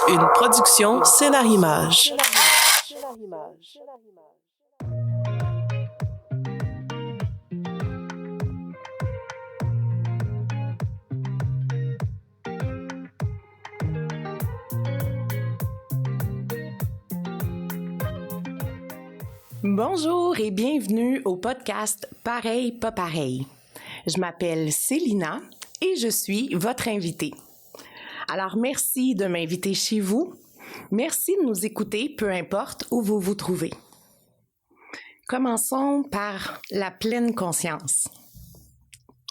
Une production Scénarimage. Bonjour et bienvenue au podcast Pareil, pas pareil. Je m'appelle Célina et je suis votre invitée. Alors, merci de m'inviter chez vous. Merci de nous écouter, peu importe où vous vous trouvez. Commençons par la pleine conscience.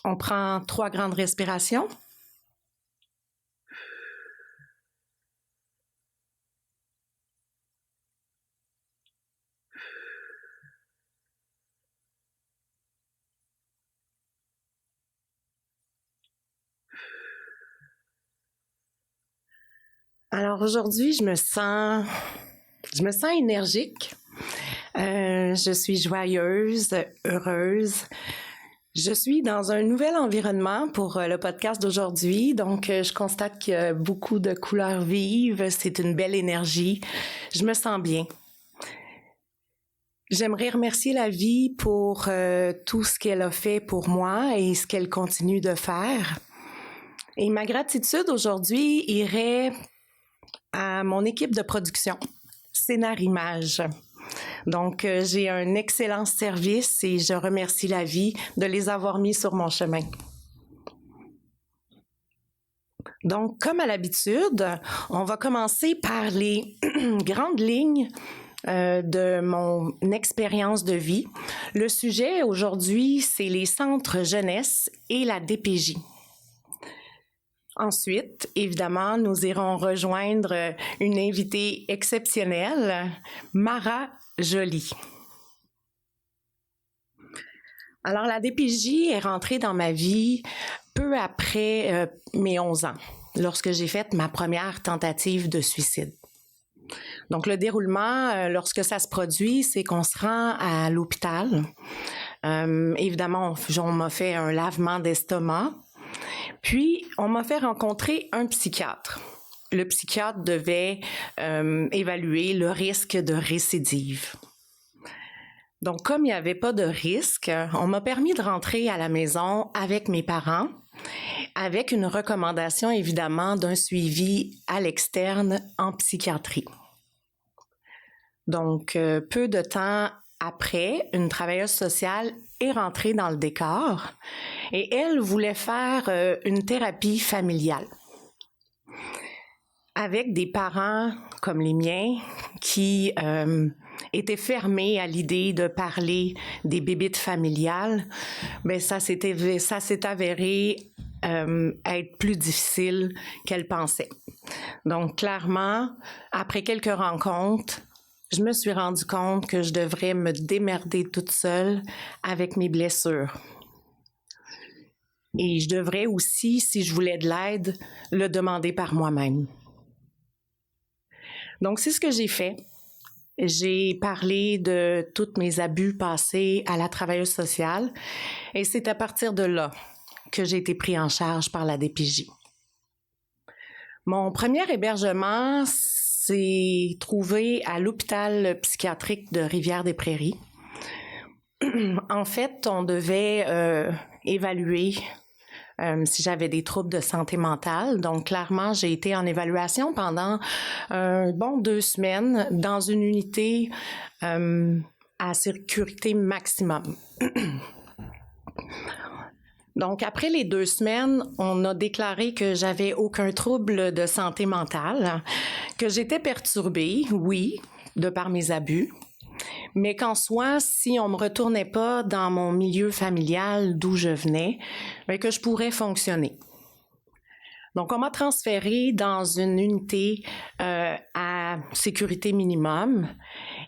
On prend 3 grandes respirations. Alors aujourd'hui, je me sens énergique. Je suis joyeuse, heureuse. Je suis dans un nouvel environnement pour le podcast d'aujourd'hui, donc je constate qu'il y a beaucoup de couleurs vives, c'est une belle énergie. Je me sens bien. J'aimerais remercier la vie pour tout ce qu'elle a fait pour moi et ce qu'elle continue de faire. Et ma gratitude aujourd'hui irait à mon équipe de production, Scénarimage. Donc, j'ai un excellent service et je remercie la vie de les avoir mis sur mon chemin. Donc, comme à l'habitude, on va commencer par les grandes lignes de mon expérience de vie. Le sujet aujourd'hui, c'est les centres jeunesse et la DPJ. Ensuite, évidemment, nous irons rejoindre une invitée exceptionnelle, Mara Joly. Alors, la DPJ est rentrée dans ma vie peu après mes 11 ans, lorsque j'ai fait ma première tentative de suicide. Donc, le déroulement, lorsque ça se produit, c'est qu'on se rend à l'hôpital. Évidemment, on m'a fait un lavement d'estomac. Puis, on m'a fait rencontrer un psychiatre. Le psychiatre devait évaluer le risque de récidive. Donc, comme il n'y avait pas de risque, on m'a permis de rentrer à la maison avec mes parents, avec une recommandation, évidemment, d'un suivi à l'externe en psychiatrie. Donc, peu de temps après, une travailleuse sociale est rentrée dans le décor et elle voulait faire une thérapie familiale avec des parents comme les miens qui étaient fermés à l'idée de parler des bébites familiales. Mais ça s'est avéré être plus difficile qu'elle pensait. Donc, clairement, après quelques rencontres, je me suis rendu compte que je devrais me démerder toute seule avec mes blessures. Et je devrais aussi, si je voulais de l'aide, le demander par moi-même. Donc, c'est ce que j'ai fait. J'ai parlé de tous mes abus passés à la travailleuse sociale et c'est à partir de là que j'ai été pris en charge par la DPJ. Mon premier hébergement s'est trouvé à l'hôpital psychiatrique de Rivière-des-Prairies. En fait, on devait évaluer si j'avais des troubles de santé mentale. Donc, clairement, j'ai été en évaluation pendant 2 semaines dans une unité à sécurité maximum. Donc, après les 2 semaines, on a déclaré que j'avais aucun trouble de santé mentale, que j'étais perturbée, oui, de par mes abus, mais qu'en soi, si on me retournait pas dans mon milieu familial d'où je venais, bien que je pourrais fonctionner. Donc, on m'a transférée dans une unité à sécurité minimum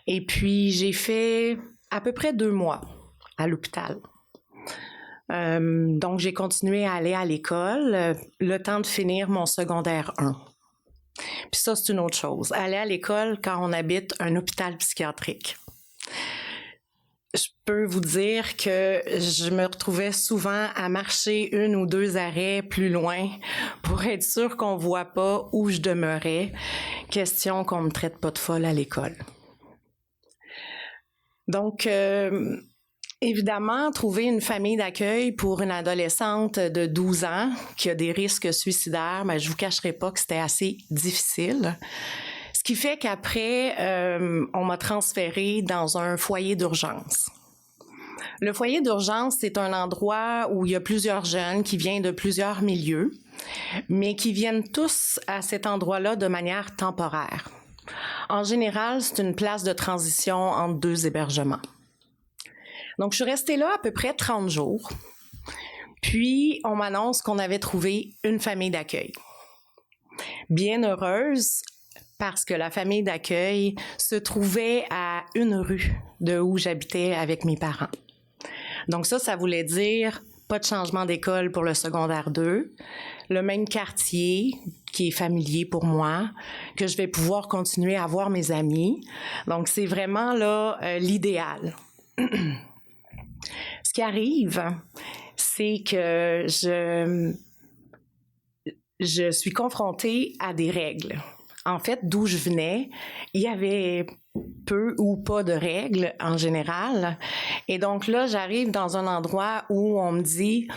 et puis j'ai fait à peu près 2 mois à l'hôpital. Donc, j'ai continué à aller à l'école le temps de finir mon secondaire 1. Puis ça, c'est une autre chose. Aller à l'école quand on habite un hôpital psychiatrique. je peux vous dire que je me retrouvais souvent à marcher 1 ou 2 arrêts plus loin pour être sûre qu'on ne voit pas où je demeurais. Question qu'on ne me traite pas de folle à l'école. Donc, évidemment, trouver une famille d'accueil pour une adolescente de 12 ans qui a des risques suicidaires, je ne vous cacherai pas que c'était assez difficile. Ce qui fait qu'après, on m'a transférée dans un foyer d'urgence. Le foyer d'urgence, c'est un endroit où il y a plusieurs jeunes qui viennent de plusieurs milieux, mais qui viennent tous à cet endroit-là de manière temporaire. En général, c'est une place de transition entre 2 hébergements. Donc, je suis restée là à peu près 30 jours. Puis, on m'annonce qu'on avait trouvé une famille d'accueil. Bien heureuse, parce que la famille d'accueil se trouvait à 1 rue de où j'habitais avec mes parents. Donc ça voulait dire pas de changement d'école pour le secondaire 2, le même quartier qui est familier pour moi, que je vais pouvoir continuer à voir mes amis. Donc c'est vraiment là l'idéal. Ce qui arrive, c'est que je suis confrontée à des règles. En fait, d'où je venais, il y avait peu ou pas de règles en général. Et donc là, j'arrive dans un endroit où on me dit,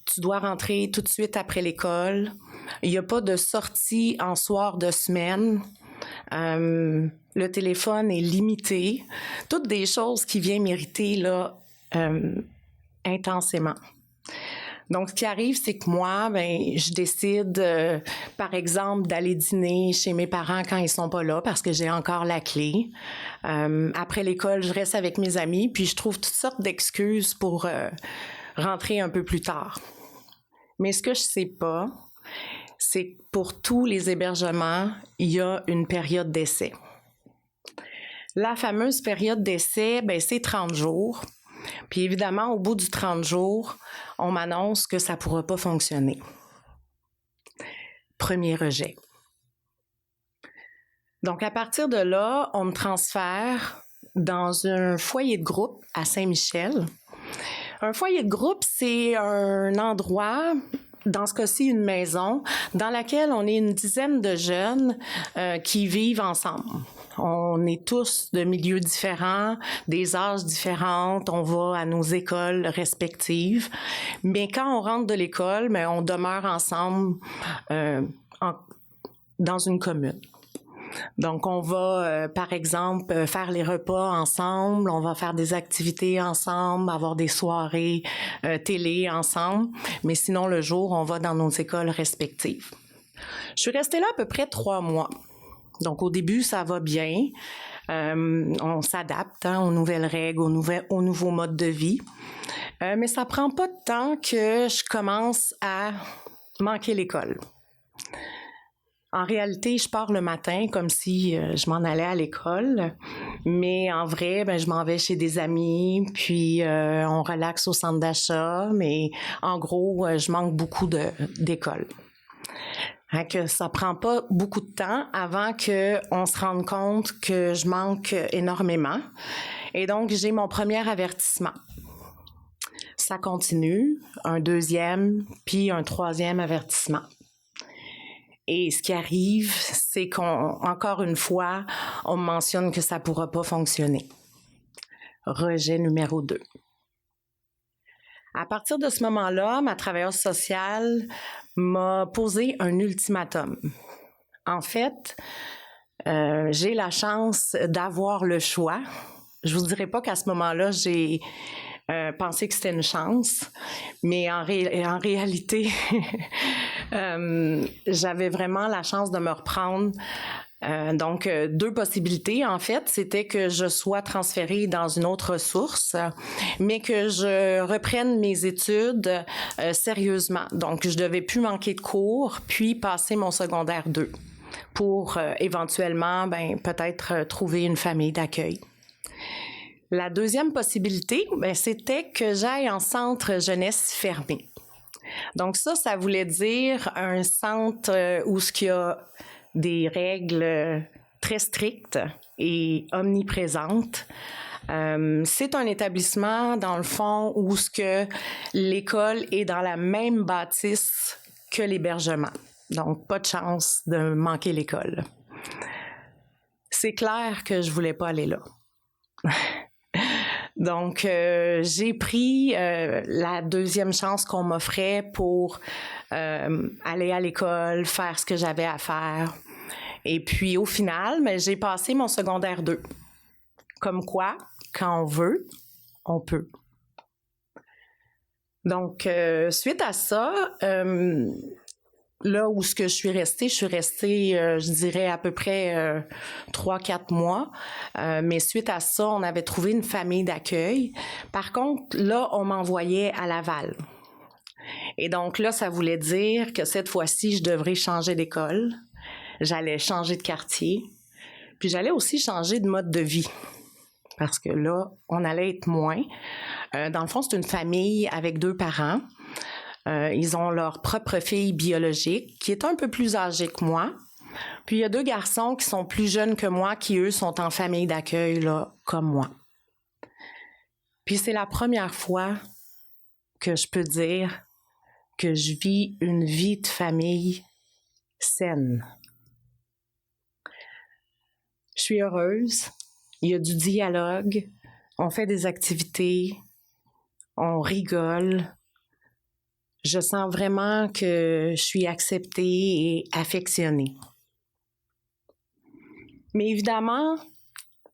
tu dois rentrer tout de suite après l'école. Il n'y a pas de sortie en soir de semaine. Le téléphone est limité. Toutes des choses qui viennent m'irriter là intensément. Donc, ce qui arrive, c'est que moi, je décide, par exemple, d'aller dîner chez mes parents quand ils sont pas là parce que j'ai encore la clé. Après l'école, je reste avec mes amis, puis je trouve toutes sortes d'excuses pour rentrer un peu plus tard. Mais ce que je sais pas, c'est que pour tous les hébergements, il y a une période d'essai. La fameuse période d'essai, c'est 30 jours. Puis évidemment, au bout du 30 jours, on m'annonce que ça ne pourra pas fonctionner. Premier rejet. Donc, à partir de là, on me transfère dans un foyer de groupe à Saint-Michel. Un foyer de groupe, c'est un endroit, dans ce cas-ci, une maison, dans laquelle on est une dizaine de jeunes qui vivent ensemble. On est tous de milieux différents, des âges différents, on va à nos écoles respectives. Mais quand on rentre de l'école, on demeure ensemble dans une commune. Donc, on va, par exemple, faire les repas ensemble, on va faire des activités ensemble, avoir des soirées télé ensemble, mais sinon, le jour, on va dans nos écoles respectives. Je suis restée là à peu près 3 mois. Donc, au début, ça va bien. On s'adapte aux nouvelles règles, au nouveau mode de vie. Mais ça prend pas de temps que je commence à manquer l'école. En réalité, je pars le matin comme si je m'en allais à l'école, mais en vrai, je m'en vais chez des amis, puis on relaxe au centre d'achat, mais en gros, je manque beaucoup d'école. Que ça prend pas beaucoup de temps avant qu'on se rende compte que je manque énormément. Et donc, j'ai mon premier avertissement. Ça continue, un 2e, puis un 3e avertissement. Et ce qui arrive, c'est qu'encore une fois, on mentionne que ça ne pourra pas fonctionner. Rejet numéro 2. À partir de ce moment-là, ma travailleuse sociale m'a posé un ultimatum. En fait, j'ai la chance d'avoir le choix. Je ne vous dirai pas qu'à ce moment-là, j'ai pensé que c'était une chance, mais en réalité, j'avais vraiment la chance de me reprendre. Donc, 2 possibilités, en fait, c'était que je sois transférée dans une autre ressource, mais que je reprenne mes études sérieusement. Donc, je devais plus manquer de cours, puis passer mon secondaire 2 pour éventuellement, peut-être trouver une famille d'accueil. La 2e possibilité, c'était que j'aille en centre jeunesse fermé. Donc ça voulait dire un centre où il y a des règles très strictes et omniprésentes, C'est un établissement, dans le fond, où ce que l'école est dans la même bâtisse que l'hébergement. Donc, pas de chance de manquer l'école. C'est clair que je voulais pas aller là. Donc, j'ai pris la deuxième chance qu'on m'offrait pour aller à l'école, faire ce que j'avais à faire. Et puis, au final, j'ai passé mon secondaire 2. Comme quoi, quand on veut, on peut. Donc, suite à ça, là où je suis restée, je dirais, à peu près 3-4 mois. Mais suite à ça, on avait trouvé une famille d'accueil. Par contre, là, on m'envoyait à Laval. Et donc là, ça voulait dire que cette fois-ci, je devrais changer d'école. J'allais changer de quartier. Puis j'allais aussi changer de mode de vie. Parce que là, on allait être moins. Dans le fond, c'est une famille avec 2 parents. Ils ont leur propre fille biologique, qui est un peu plus âgée que moi. Puis il y a 2 garçons qui sont plus jeunes que moi, qui, eux, sont en famille d'accueil, là, comme moi. Puis c'est la première fois que je peux dire que je vis une vie de famille saine. Je suis heureuse. Il y a du dialogue. On fait des activités. On rigole. Je sens vraiment que je suis acceptée et affectionnée. Mais évidemment,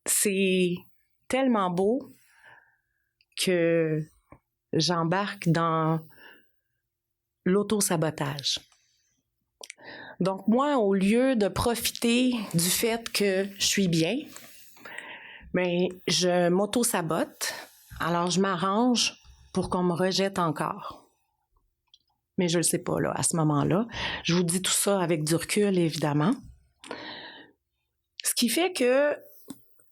c'est tellement beau que j'embarque dans l'auto-sabotage. Donc moi, au lieu de profiter du fait que je suis bien, je m'auto-sabote. Alors je m'arrange pour qu'on me rejette encore. Mais je le sais pas, là, à ce moment-là. Je vous dis tout ça avec du recul, évidemment. Ce qui fait que,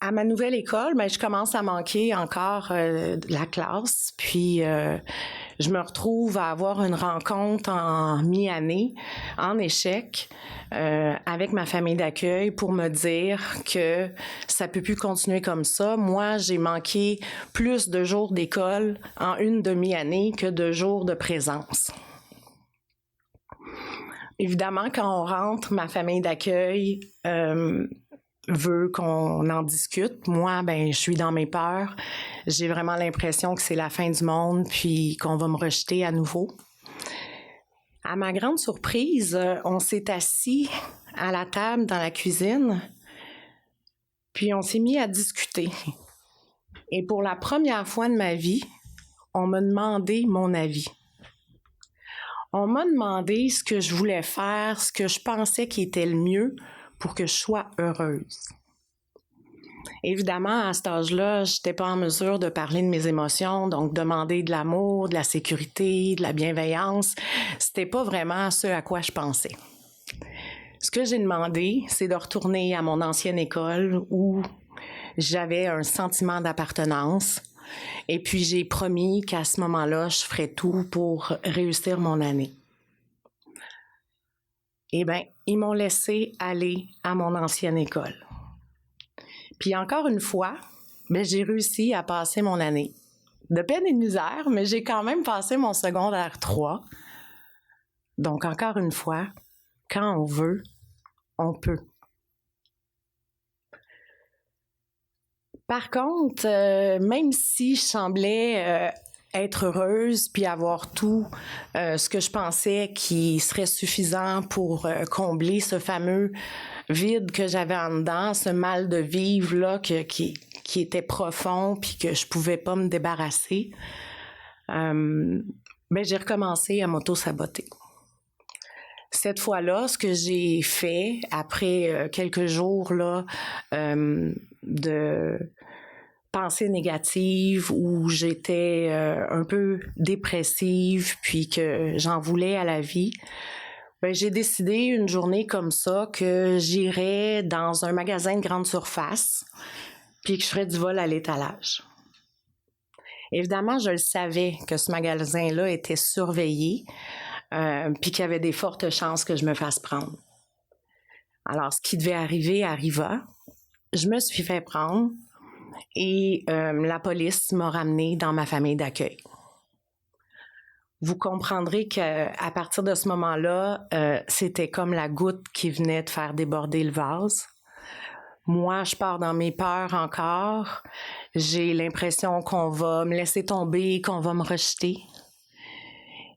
à ma nouvelle école, je commence à manquer encore la classe. Puis, je me retrouve à avoir une rencontre en mi-année, en échec, avec ma famille d'accueil pour me dire que ça peut plus continuer comme ça. Moi, j'ai manqué plus de jours d'école en une demi-année que de jours de présence. Évidemment, quand on rentre, ma famille d'accueil veut qu'on en discute. Moi, je suis dans mes peurs. J'ai vraiment l'impression que c'est la fin du monde puis qu'on va me rejeter à nouveau. À ma grande surprise, on s'est assis à la table dans la cuisine puis on s'est mis à discuter. Et pour la première fois de ma vie, on m'a demandé mon avis. On m'a demandé ce que je voulais faire, ce que je pensais qui était le mieux pour que je sois heureuse. Évidemment, à cet âge-là, je n'étais pas en mesure de parler de mes émotions, donc demander de l'amour, de la sécurité, de la bienveillance, c'était pas vraiment ce à quoi je pensais. Ce que j'ai demandé, c'est de retourner à mon ancienne école où j'avais un sentiment d'appartenance. Et puis, j'ai promis qu'à ce moment-là, je ferais tout pour réussir mon année. Eh bien, ils m'ont laissé aller à mon ancienne école. Puis encore une fois, j'ai réussi à passer mon année. De peine et de misère, mais j'ai quand même passé mon secondaire 3. Donc, encore une fois, quand on veut, on peut. Par contre, même si je semblais être heureuse puis avoir tout ce que je pensais qui serait suffisant pour combler ce fameux vide que j'avais en dedans, ce mal de vivre là qui était profond puis que je pouvais pas me débarrasser, j'ai recommencé à m'auto-saboter. Cette fois-là, ce que j'ai fait après quelques jours là, de pensées négatives où j'étais un peu dépressive puis que j'en voulais à la vie, j'ai décidé une journée comme ça que j'irais dans un magasin de grande surface puis que je ferais du vol à l'étalage. Évidemment, je le savais que ce magasin-là était surveillé puis qu'il y avait des fortes chances que je me fasse prendre. Alors, ce qui devait arriver arriva. Je me suis fait prendre. et la police m'a ramenée dans ma famille d'accueil. Vous comprendrez qu'à partir de ce moment-là, c'était comme la goutte qui venait de faire déborder le vase. Moi, je pars dans mes peurs encore. J'ai l'impression qu'on va me laisser tomber, qu'on va me rejeter.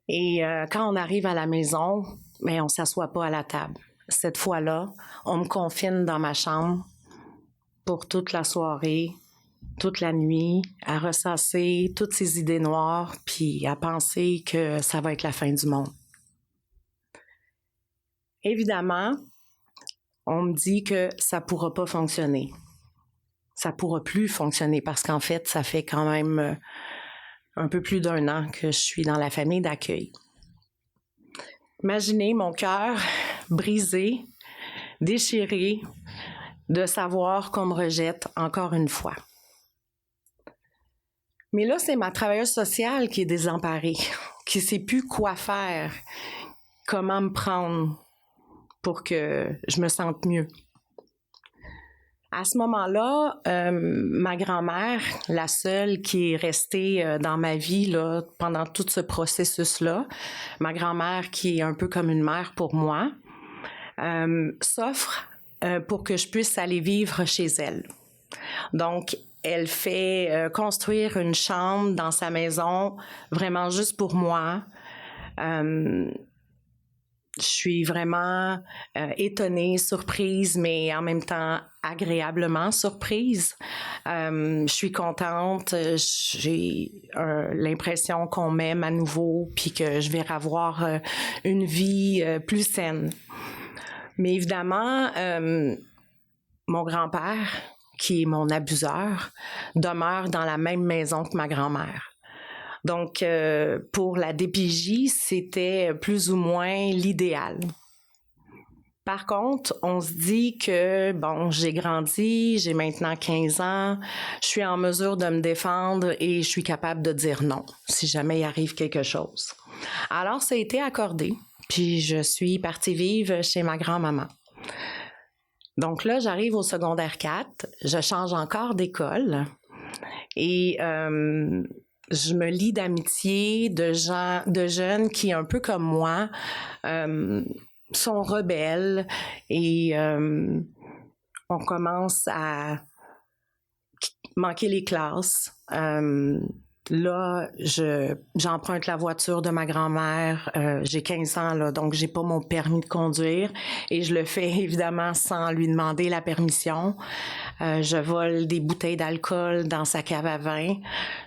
Et quand on arrive à la maison, mais on s'assoit pas à la table. Cette fois-là, on me confine dans ma chambre pour toute la soirée, toute la nuit, à ressasser toutes ces idées noires, puis à penser que ça va être la fin du monde. Évidemment, on me dit que ça pourra pas fonctionner. Ça pourra plus fonctionner parce qu'en fait, ça fait quand même un peu plus d'1 an que je suis dans la famille d'accueil. Imaginez mon cœur brisé, déchiré, de savoir qu'on me rejette encore une fois. Mais là, c'est ma travailleuse sociale qui est désemparée, qui ne sait plus quoi faire, comment me prendre pour que je me sente mieux. À ce moment-là, ma grand-mère, la seule qui est restée dans ma vie là, pendant tout ce processus-là, ma grand-mère qui est un peu comme une mère pour moi, s'offre pour que je puisse aller vivre chez elle. Donc, elle fait construire une chambre dans sa maison, vraiment juste pour moi. Je suis vraiment étonnée, surprise, mais en même temps agréablement surprise. Je suis contente, j'ai l'impression qu'on m'aime à nouveau, puis que je vais avoir une vie plus saine. Mais évidemment, mon grand-père, qui est mon abuseur, demeure dans la même maison que ma grand-mère. Donc, pour la DPJ, c'était plus ou moins l'idéal. Par contre, on se dit que, bon, j'ai grandi, j'ai maintenant 15 ans, je suis en mesure de me défendre et je suis capable de dire non si jamais il arrive quelque chose. Alors, ça a été accordé, puis je suis partie vivre chez ma grand-maman. Donc là, j'arrive au secondaire 4, je change encore d'école et je me lie d'amitié de jeunes qui, un peu comme moi, sont rebelles et on commence à manquer les classes. Là, j'emprunte la voiture de ma grand-mère. J'ai 15 ans, là, donc j'ai pas mon permis de conduire et je le fais évidemment sans lui demander la permission. Je vole des bouteilles d'alcool dans sa cave à vin.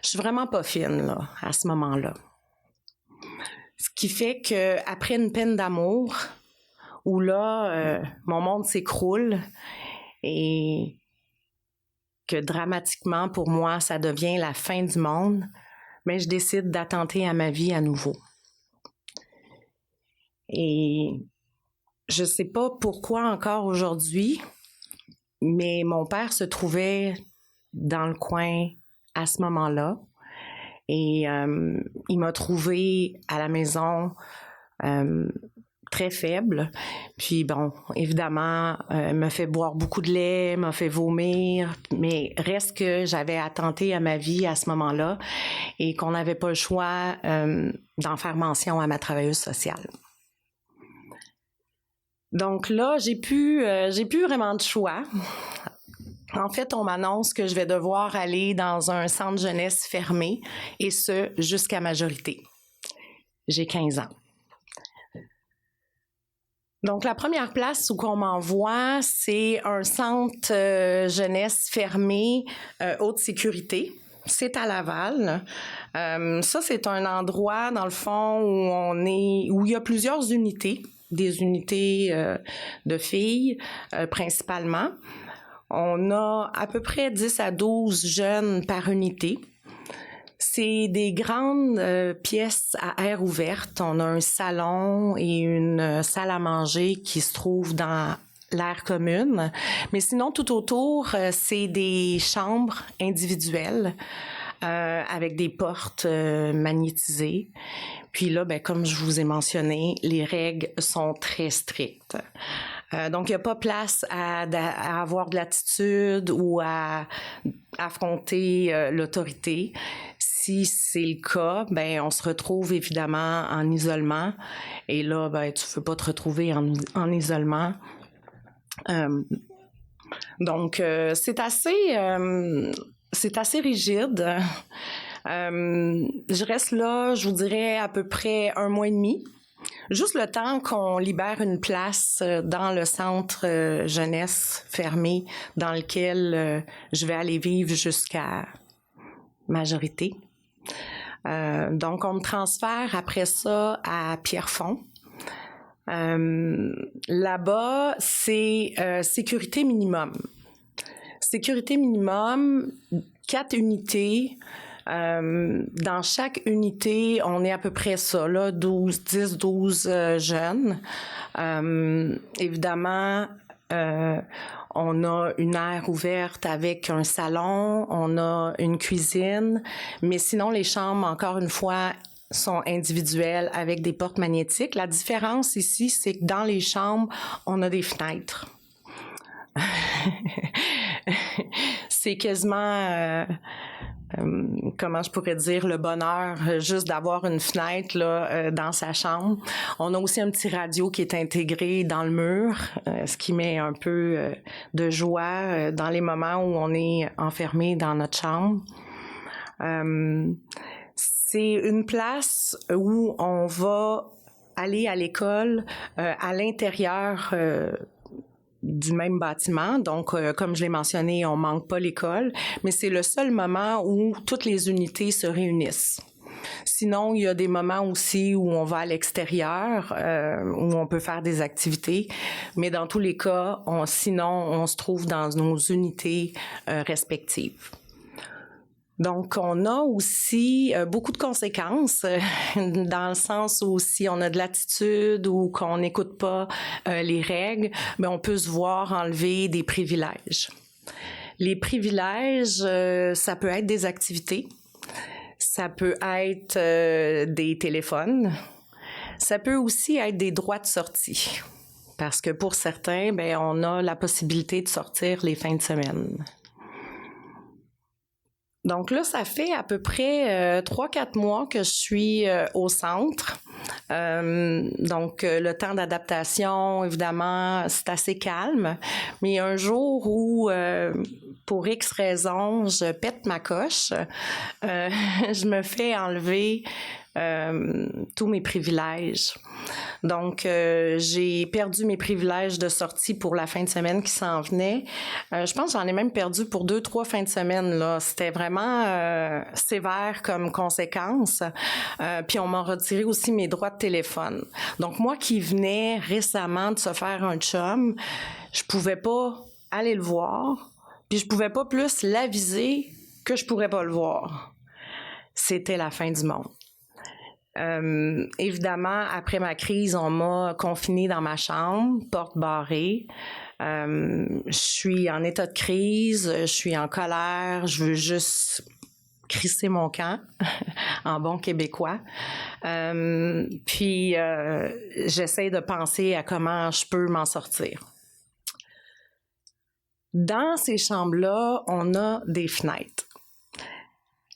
Je suis vraiment pas fine, là, à ce moment-là. Ce qui fait qu'après une peine d'amour, où là, mon monde s'écroule et que dramatiquement, pour moi, ça devient la fin du monde, mais je décide d'attenter à ma vie à nouveau. Et je sais pas pourquoi encore aujourd'hui, mais mon père se trouvait dans le coin à ce moment-là et il m'a trouvée à la maison très faible. Puis bon, évidemment, m'a fait boire beaucoup de lait, m'a fait vomir, mais reste que j'avais attenté à ma vie à ce moment-là et qu'on n'avait pas le choix d'en faire mention à ma travailleuse sociale. Donc là, j'ai plus vraiment de choix. En fait, on m'annonce que je vais devoir aller dans un centre jeunesse fermé et ce, jusqu'à majorité. J'ai 15 ans. Donc, la première place où on m'envoie, c'est un centre jeunesse fermé haute sécurité. C'est à Laval. Ça, c'est un endroit, dans le fond, où il y a plusieurs unités, des unités de filles principalement. On a à peu près 10 à 12 jeunes par unité. C'est des grandes pièces à air ouverte. On a un salon et une salle à manger qui se trouvent dans l'aire commune. Mais sinon, tout autour, c'est des chambres individuelles avec des portes magnétisées. Puis là, ben, comme je vous ai mentionné, les règles sont très strictes. Donc, il n'y a pas place à avoir de l'attitude ou à affronter l'autorité. Si c'est le cas, ben on se retrouve évidemment en isolement. Et là, ben tu ne veux pas te retrouver en isolement. Donc, c'est assez rigide. Je reste là, je vous dirais, à peu près 1 mois et demi. Juste le temps qu'on libère une place dans le centre jeunesse fermé dans lequel je vais aller vivre jusqu'à majorité. Donc, on me transfère après ça à Pierrefonds. Là-bas, c'est sécurité minimum. Sécurité minimum, 4 unités. Dans chaque unité, on est à peu près ça, là, 10-12 jeunes. Évidemment, on a une aire ouverte avec un salon, on a une cuisine, mais sinon, les chambres, encore une fois, sont individuelles avec des portes magnétiques. La différence ici, c'est que dans les chambres, on a des fenêtres. C'est quasiment, comment je pourrais dire, le bonheur juste d'avoir une fenêtre là, dans sa chambre. On a aussi un petit radio qui est intégré dans le mur, ce qui met un peu de joie dans les moments où on est enfermé dans notre chambre. C'est une place où on va aller à l'école à l'intérieur du même bâtiment. Donc, comme je l'ai mentionné, on manque pas l'école, mais c'est le seul moment où toutes les unités se réunissent. Sinon, il y a des moments aussi où on va à l'extérieur, où on peut faire des activités, mais dans tous les cas, sinon, on se trouve dans nos unités respectives. Donc, on a aussi beaucoup de conséquences dans le sens où si on a de l'attitude ou qu'on n'écoute pas les règles, bien, on peut se voir enlever des privilèges. Les privilèges, ça peut être des activités, ça peut être des téléphones, ça peut aussi être des droits de sortie. Parce que pour certains, bien, on a la possibilité de sortir les fins de semaine. Donc là, ça fait à peu près 3-4 mois que je suis au centre. Donc, le temps d'adaptation, évidemment, c'est assez calme. Mais il y a un jour où, pour X raisons, je pète ma coche. Je me fais enlever tous mes privilèges. Donc, j'ai perdu mes privilèges de sortie pour la fin de semaine qui s'en venait. Je pense que j'en ai même perdu pour 2-3 fins de semaine, là. C'était vraiment sévère comme conséquence. Puis, on m'a retiré aussi mes droits de téléphone. Donc, moi qui venais récemment de se faire un chum, je pouvais pas aller le voir, puis je pouvais pas plus l'aviser que je pourrais pas le voir. C'était la fin du monde. Évidemment, après ma crise, on m'a confinée dans ma chambre, porte barrée. Je suis en état de crise, je suis en colère, je veux juste crisser mon camp, en bon québécois. Puis, j'essaie de penser à comment je peux m'en sortir. Dans ces chambres-là, on a des fenêtres.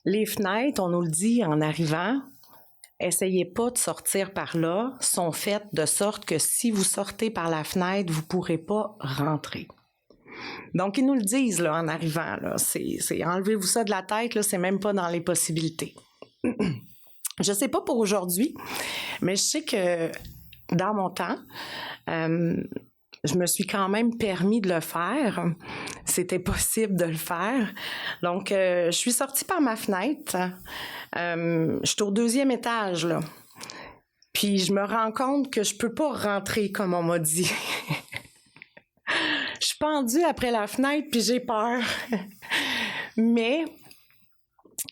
Les fenêtres, on nous le dit en arrivant, essayez pas de sortir par là, sont faites de sorte que si vous sortez par la fenêtre, vous pourrez pas rentrer. Donc, ils nous le disent là, en arrivant. Là, c'est enlevez-vous ça de la tête, là, c'est même pas dans les possibilités. Je sais pas pour aujourd'hui, mais je sais que dans mon temps, je me suis quand même permis de le faire. C'était possible de le faire. Donc, je suis sortie par ma fenêtre. Je suis au 2e étage, là. Puis, je me rends compte que je peux pas rentrer comme on m'a dit. Je suis pendue après la fenêtre, puis j'ai peur. Mais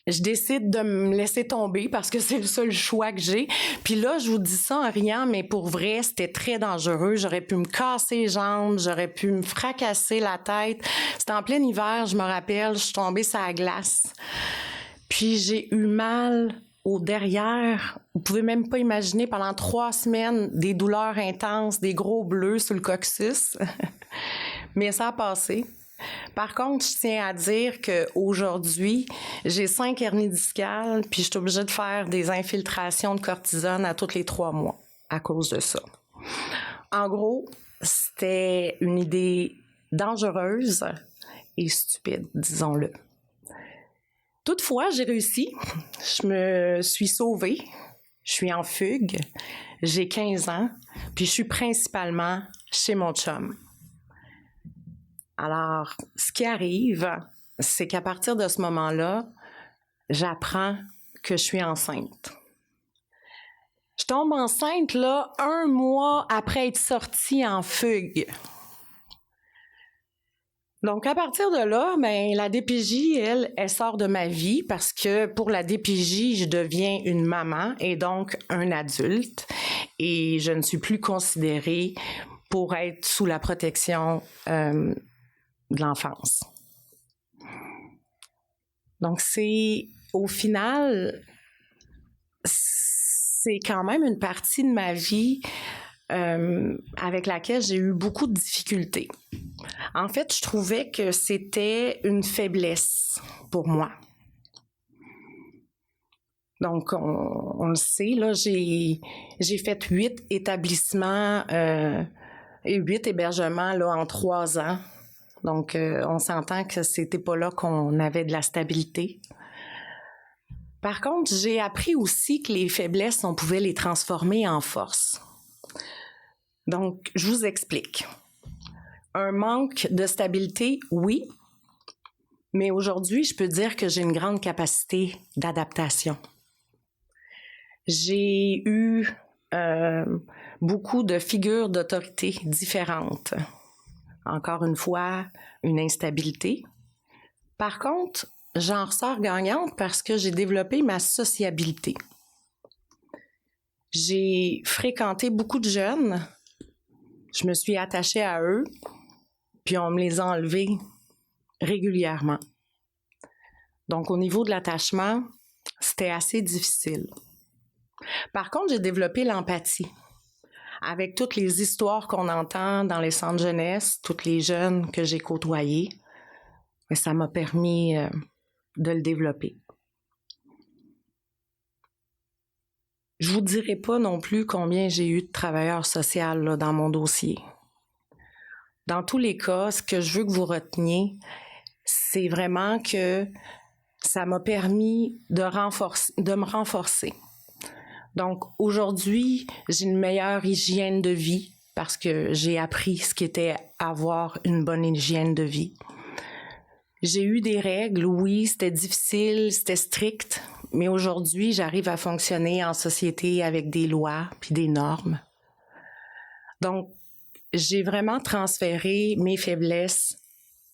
je décide de me laisser tomber parce que c'est le seul choix que j'ai. Puis là, je vous dis ça en riant, mais pour vrai, c'était très dangereux. J'aurais pu me casser les jambes, j'aurais pu me fracasser la tête. C'était en plein hiver, je me rappelle, je suis tombée sur la glace. Puis j'ai eu mal au derrière, vous pouvez même pas imaginer, pendant 3 semaines, des douleurs intenses, des gros bleus sur le coccyx. Mais ça a passé. Par contre, je tiens à dire qu'aujourd'hui, j'ai 5 hernies discales, puis je suis obligée de faire des infiltrations de cortisone à tous les 3 mois à cause de ça. En gros, c'était une idée dangereuse et stupide, disons-le. Toutefois, j'ai réussi. Je me suis sauvée. Je suis en fugue. J'ai 15 ans, puis je suis principalement chez mon chum. Alors, ce qui arrive, c'est qu'à partir de ce moment-là, j'apprends que je suis enceinte. Je tombe enceinte, là, 1 mois après être sortie en fugue. Donc, à partir de là, la DPJ, elle sort de ma vie parce que pour la DPJ, je deviens une maman et donc un adulte et je ne suis plus considérée pour être sous la protection de l'enfance. Donc, au final, c'est quand même une partie de ma vie avec laquelle j'ai eu beaucoup de difficultés. En fait, je trouvais que c'était une faiblesse pour moi. Donc, on le sait, là, j'ai fait 8 établissements et 8 hébergements là, en 3 ans. Donc, on s'entend que c'était pas là qu'on avait de la stabilité. Par contre, j'ai appris aussi que les faiblesses, on pouvait les transformer en force. Donc, je vous explique. Un manque de stabilité, oui, mais aujourd'hui, je peux dire que j'ai une grande capacité d'adaptation. J'ai eu beaucoup de figures d'autorité différentes. Encore une fois, une instabilité. Par contre, j'en ressors gagnante parce que j'ai développé ma sociabilité. J'ai fréquenté beaucoup de jeunes. Je me suis attachée à eux, puis on me les a enlevés régulièrement. Donc, au niveau de l'attachement, c'était assez difficile. Par contre, j'ai développé l'empathie. Avec toutes les histoires qu'on entend dans les centres jeunesse, tous les jeunes que j'ai côtoyés, ça m'a permis de le développer. Je vous dirai pas non plus combien j'ai eu de travailleurs sociaux là, dans mon dossier. Dans tous les cas, ce que je veux que vous reteniez, c'est vraiment que ça m'a permis de me renforcer. Donc, aujourd'hui, j'ai une meilleure hygiène de vie parce que j'ai appris ce qu'était avoir une bonne hygiène de vie. J'ai eu des règles, oui, c'était difficile, c'était strict, mais aujourd'hui, j'arrive à fonctionner en société avec des lois puis des normes. Donc, j'ai vraiment transféré mes faiblesses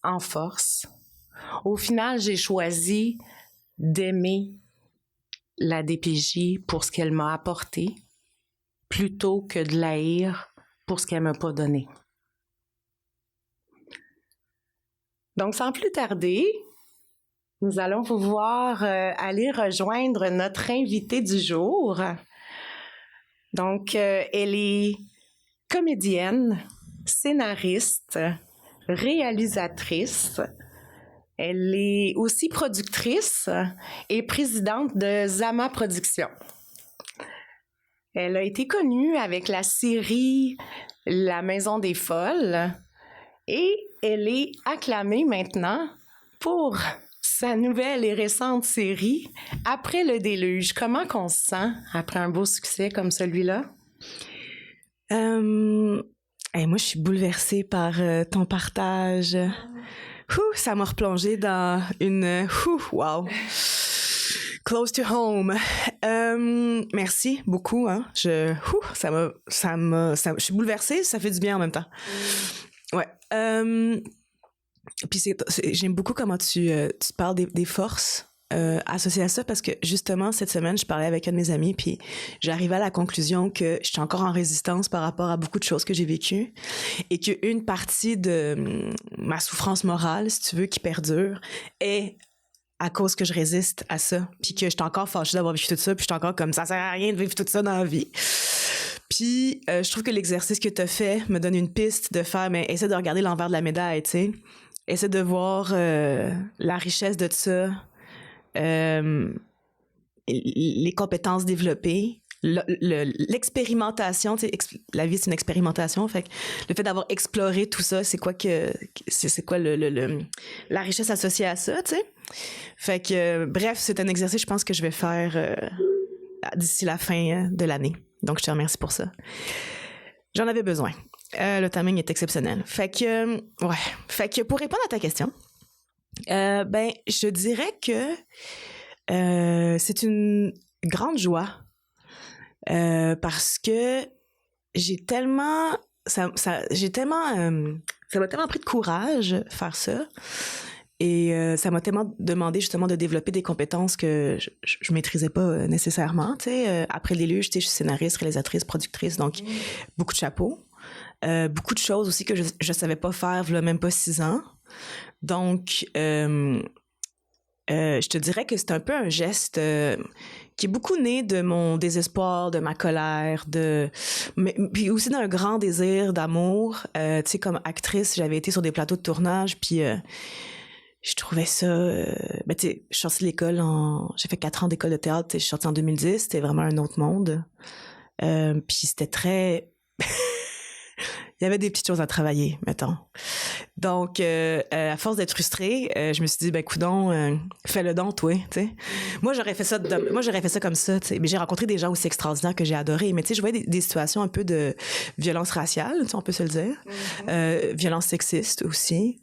en force. Au final, j'ai choisi d'aimer la DPJ pour ce qu'elle m'a apporté plutôt que de l'haïr pour ce qu'elle m'a pas donné. Donc, sans plus tarder, nous allons pouvoir aller rejoindre notre invitée du jour. Donc, elle est comédienne, scénariste, réalisatrice. Elle est aussi productrice et présidente de Zama Productions. Elle a été connue avec la série La Maison des Folles et elle est acclamée maintenant pour sa nouvelle et récente série Après le déluge. Comment qu'on se sent après un beau succès comme celui-là? Moi, je suis bouleversée par ton partage. Ça m'a replongée dans une... wow! Close to home. Merci beaucoup. Hein. Je suis bouleversée, ça fait du bien en même temps. Ouais. Puis j'aime beaucoup comment tu parles des forces associées à ça parce que justement cette semaine je parlais avec un de mes amis puis j'arrivais à la conclusion que je suis encore en résistance par rapport à beaucoup de choses que j'ai vécues et qu'une partie de ma souffrance morale, si tu veux, qui perdure est à cause que je résiste à ça, puis que j'étais encore fâchée d'avoir vécu tout ça, puis j'étais encore comme ça sert à rien de vivre tout ça dans la vie. Puis je trouve que l'exercice que tu as fait me donne une piste de faire, mais essaie de regarder l'envers de la médaille, tu sais. Essaie de voir la richesse de ça, les compétences développées, l'expérimentation, tu sais, la vie c'est une expérimentation, fait que le fait d'avoir exploré tout ça, c'est quoi la richesse associée à ça, tu sais. Fait que bref, c'est un exercice je pense que je vais faire d'ici la fin de l'année. Donc je te remercie pour ça. J'en avais besoin. Le timing est exceptionnel. Fait que pour répondre à ta question, je dirais que c'est une grande joie parce que ça m'a tellement pris de courage faire ça et ça m'a tellement demandé justement de développer des compétences que je maîtrisais pas nécessairement, tu sais. Après le déluge, tu sais, je suis scénariste, réalisatrice, productrice, donc beaucoup de chapeaux. Beaucoup de choses aussi que je savais pas faire, voilà, même pas 6 ans. Donc, je te dirais que c'est un peu un geste qui est beaucoup né de mon désespoir, de ma colère, mais puis aussi d'un grand désir d'amour. Tu sais, comme actrice, j'avais été sur des plateaux de tournage, puis je trouvais ça... tu sais, je suis sortie de l'école j'ai fait 4 ans d'école de théâtre, je suis sortie en 2010, c'était vraiment un autre monde. Puis c'était très... Il y avait des petites choses à travailler, mettons. Donc, à force d'être frustrée, je me suis dit, coudonc, fais-le donc, toi, tu sais. Moi, j'aurais fait ça comme ça, tu sais. Mais j'ai rencontré des gens aussi extraordinaires que j'ai adorés. Mais tu sais, je voyais des situations un peu de violence raciale, tu sais, on peut se le dire. Violence sexiste aussi.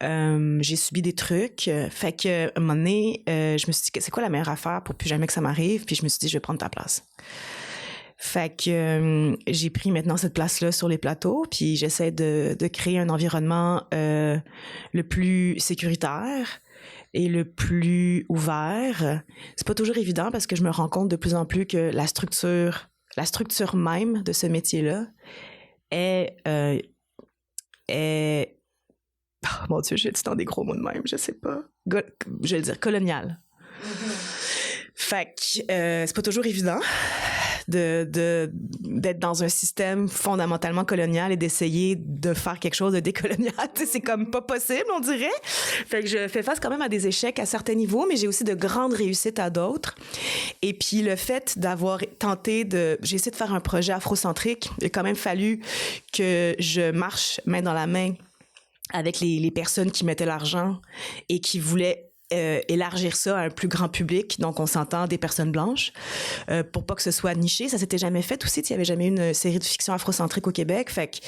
J'ai subi des trucs. Fait que, à un moment donné, je me suis dit, c'est quoi la meilleure affaire pour plus jamais que ça m'arrive? Puis je me suis dit, je vais prendre ta place. Fait que j'ai pris maintenant cette place-là sur les plateaux, puis j'essaie de créer un environnement le plus sécuritaire et le plus ouvert. C'est pas toujours évident parce que je me rends compte de plus en plus que la structure même de ce métier-là est oh mon Dieu, j'ai dit dans des gros mots de même, je sais pas. Je vais le dire, colonial. Fait que c'est pas toujours évident d'être dans un système fondamentalement colonial et d'essayer de faire quelque chose de décolonial. C'est comme pas possible, on dirait. Fait que je fais face quand même à des échecs à certains niveaux, mais j'ai aussi de grandes réussites à d'autres. Et puis le fait d'avoir tenté j'ai essayé de faire un projet afrocentrique, il a quand même fallu que je marche main dans la main avec les personnes qui mettaient l'argent et qui voulaient élargir ça à un plus grand public, donc on s'entend des personnes blanches, pour pas que ce soit niché. Ça s'était jamais fait aussi, il y avait jamais eu une série de fiction afrocentrique au Québec. Fait que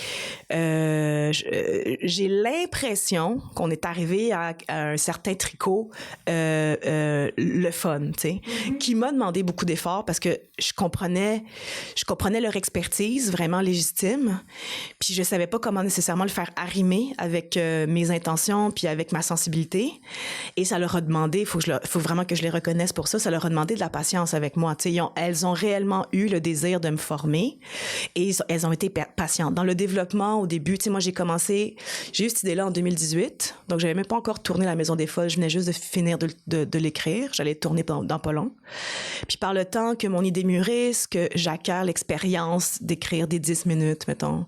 j'ai l'impression qu'on est arrivé à un certain tricot le fun, tu sais, qui m'a demandé beaucoup d'efforts parce que je comprenais leur expertise vraiment légitime, puis je savais pas comment nécessairement le faire arrimer avec mes intentions puis avec ma sensibilité, et ça leur a demandé, faut vraiment que je les reconnaisse pour ça, ça leur a demandé de la patience avec moi, tu sais. Elles ont réellement eu le désir de me former et elles ont été patientes. Dans le développement, au début, tu sais, moi j'ai eu cette idée-là en 2018, donc j'avais même pas encore tourné La Maison des Folles, je venais juste de finir de l'écrire, j'allais tourner dans pas long. Puis par le temps que mon idée mûrisse, que j'acquiert l'expérience d'écrire des 10 minutes, mettons,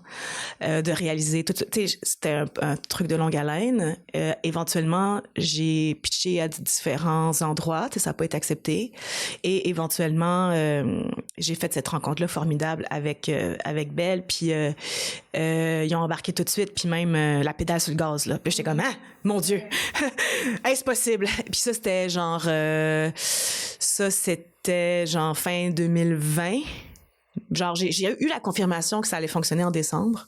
de réaliser tout, tu sais, c'était un truc de longue haleine. Éventuellement, j'ai pitché à différents endroits, tu sais, ça n'a pas été accepté. Et éventuellement, j'ai fait cette rencontre-là formidable avec Belle, puis ils ont embarqué tout de suite, puis même la pédale sur le gaz, là. Puis j'étais comme, ah, mon Dieu, est-ce possible? Puis ça, c'était genre fin 2020. Genre, j'ai eu la confirmation que ça allait fonctionner en décembre.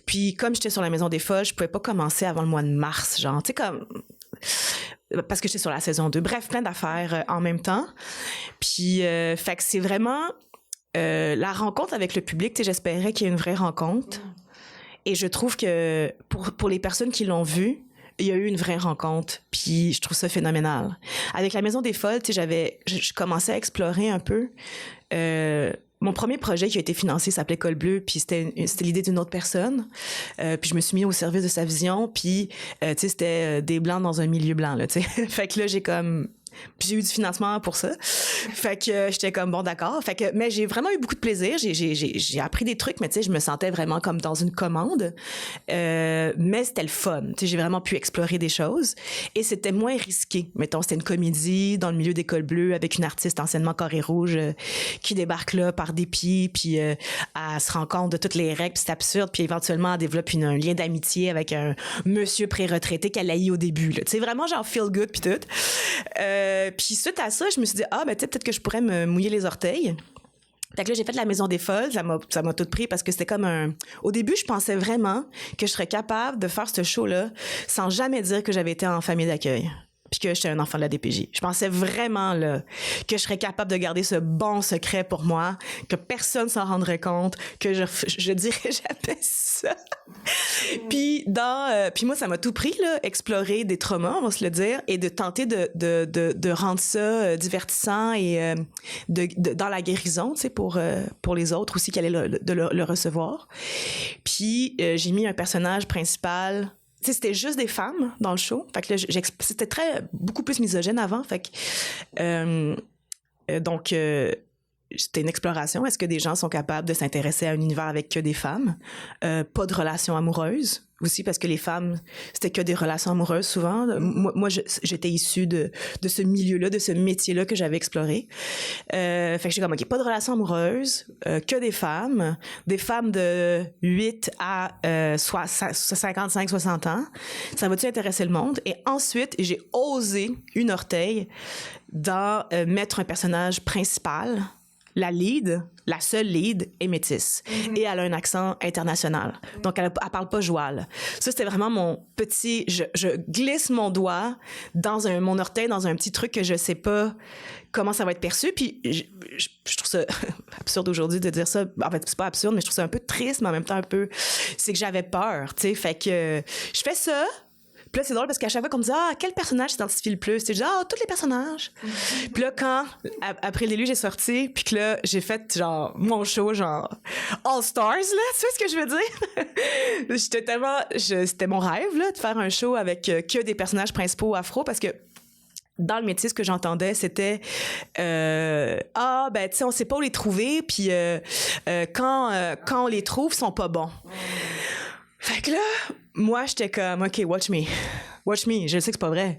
Puis comme j'étais sur La Maison des Folles, je pouvais pas commencer avant le mois de mars, genre, tu sais, comme... parce que j'étais sur la saison 2. Bref, plein d'affaires en même temps. Puis, fait que c'est vraiment la rencontre avec le public. Tu sais, j'espérais qu'il y ait une vraie rencontre. Et je trouve que pour les personnes qui l'ont vu, il y a eu une vraie rencontre. Puis, je trouve ça phénoménal. Avec La Maison des Folles, tu sais, je commençais à explorer un peu mon premier projet qui a été financé s'appelait Col Bleu, puis c'était l'idée d'une autre personne. Puis je me suis mis au service de sa vision, puis tu sais, c'était des blancs dans un milieu blanc, là, tu sais. Fait que là, puis j'ai eu du financement pour ça. Fait que j'étais comme, bon, d'accord. Fait que, mais j'ai vraiment eu beaucoup de plaisir. J'ai appris des trucs, mais tu sais, je me sentais vraiment comme dans une commande. Mais c'était le fun. Tu sais, j'ai vraiment pu explorer des choses. Et c'était moins risqué. Mettons, c'était une comédie dans le milieu des cols bleus avec une artiste anciennement carré rouge qui débarque là par dépit, puis elle se rend compte de toutes les règles, puis c'est absurde, puis éventuellement elle développe un lien d'amitié avec un monsieur pré-retraité qu'elle haït au début. Tu sais, vraiment genre feel good puis tout. Puis suite à ça, je me suis dit, ben tu sais, peut-être que je pourrais me mouiller les orteils. Fait que là, j'ai fait de la Maison des Folles. Ça m'a tout pris parce que c'était comme au début, je pensais vraiment que je serais capable de faire ce show-là sans jamais dire que j'avais été en famille d'accueil. Puis que j'étais un enfant de la DPJ. Je pensais vraiment là que je serais capable de garder ce bon secret pour moi, que personne s'en rendrait compte, que je dirais jamais ça. Puis puis moi, ça m'a tout pris là, explorer des traumas, on va se le dire, et de tenter de rendre ça divertissant et dans la guérison, tu sais, pour les autres aussi qui allaient le recevoir. Puis j'ai mis un personnage principal. Tu sais, c'était juste des femmes dans le show. Fait que là, c'était beaucoup plus misogyne avant. Fait que, donc, c'était une exploration. Est-ce que des gens sont capables de s'intéresser à un univers avec que des femmes? Pas de relations amoureuses aussi, parce que les femmes, c'était que des relations amoureuses souvent. Moi j'étais issue de ce milieu-là, de ce métier-là que j'avais exploré. Fait que j'étais comme, OK, pas de relations amoureuses, que des femmes de 8 à 55-60 ans. Ça va-tu intéresser le monde? Et ensuite, j'ai osé une orteil dans mettre un personnage principal. La seule lead est métisse. Mm-hmm. Et elle a un accent international. Donc, elle parle pas joual. Ça, c'était vraiment mon petit... Je glisse mon doigt dans mon orteil, dans un petit truc que je sais pas comment ça va être perçu. Puis, je trouve ça absurde aujourd'hui de dire ça. En fait, c'est pas absurde, mais je trouve ça un peu triste, mais en même temps un peu... C'est que j'avais peur, tu sais. Fait que je fais ça. Puis là, c'est drôle parce qu'à chaque fois qu'on me dit « quel personnage s'identifie le plus? » Je dis « tous les personnages. Mm-hmm. » Puis là, quand, après le déluge, j'ai sorti, puis que là, j'ai fait, genre, mon show, genre, All Stars, là, tu sais ce que je veux dire? C'était mon rêve, là, de faire un show avec que des personnages principaux afro, parce que dans le métier, ce que j'entendais, c'était ben tu sais, on sait pas où les trouver, puis quand on les trouve, ils sont pas bons. Fait que là, moi, j'étais comme, OK, watch me. Je sais que c'est pas vrai.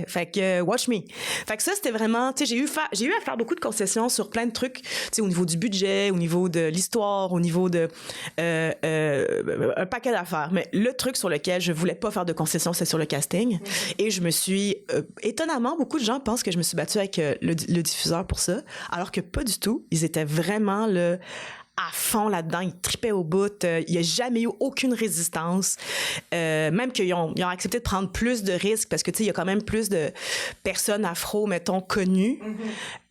Fait que, watch me. Fait que ça, c'était vraiment, tu sais, j'ai eu à faire beaucoup de concessions sur plein de trucs, tu sais, au niveau du budget, au niveau de l'histoire, au niveau de un paquet d'affaires. Mais le truc sur lequel je voulais pas faire de concessions, c'est sur le casting. Mm-hmm. Et je me suis, étonnamment, beaucoup de gens pensent que je me suis battue avec le diffuseur pour ça, alors que pas du tout. Ils étaient vraiment à fond là-dedans, ils tripaient au bout, il n'y a jamais eu aucune résistance, même qu'ils ont accepté de prendre plus de risques parce que tu sais, il y a quand même plus de personnes afro, mettons, connues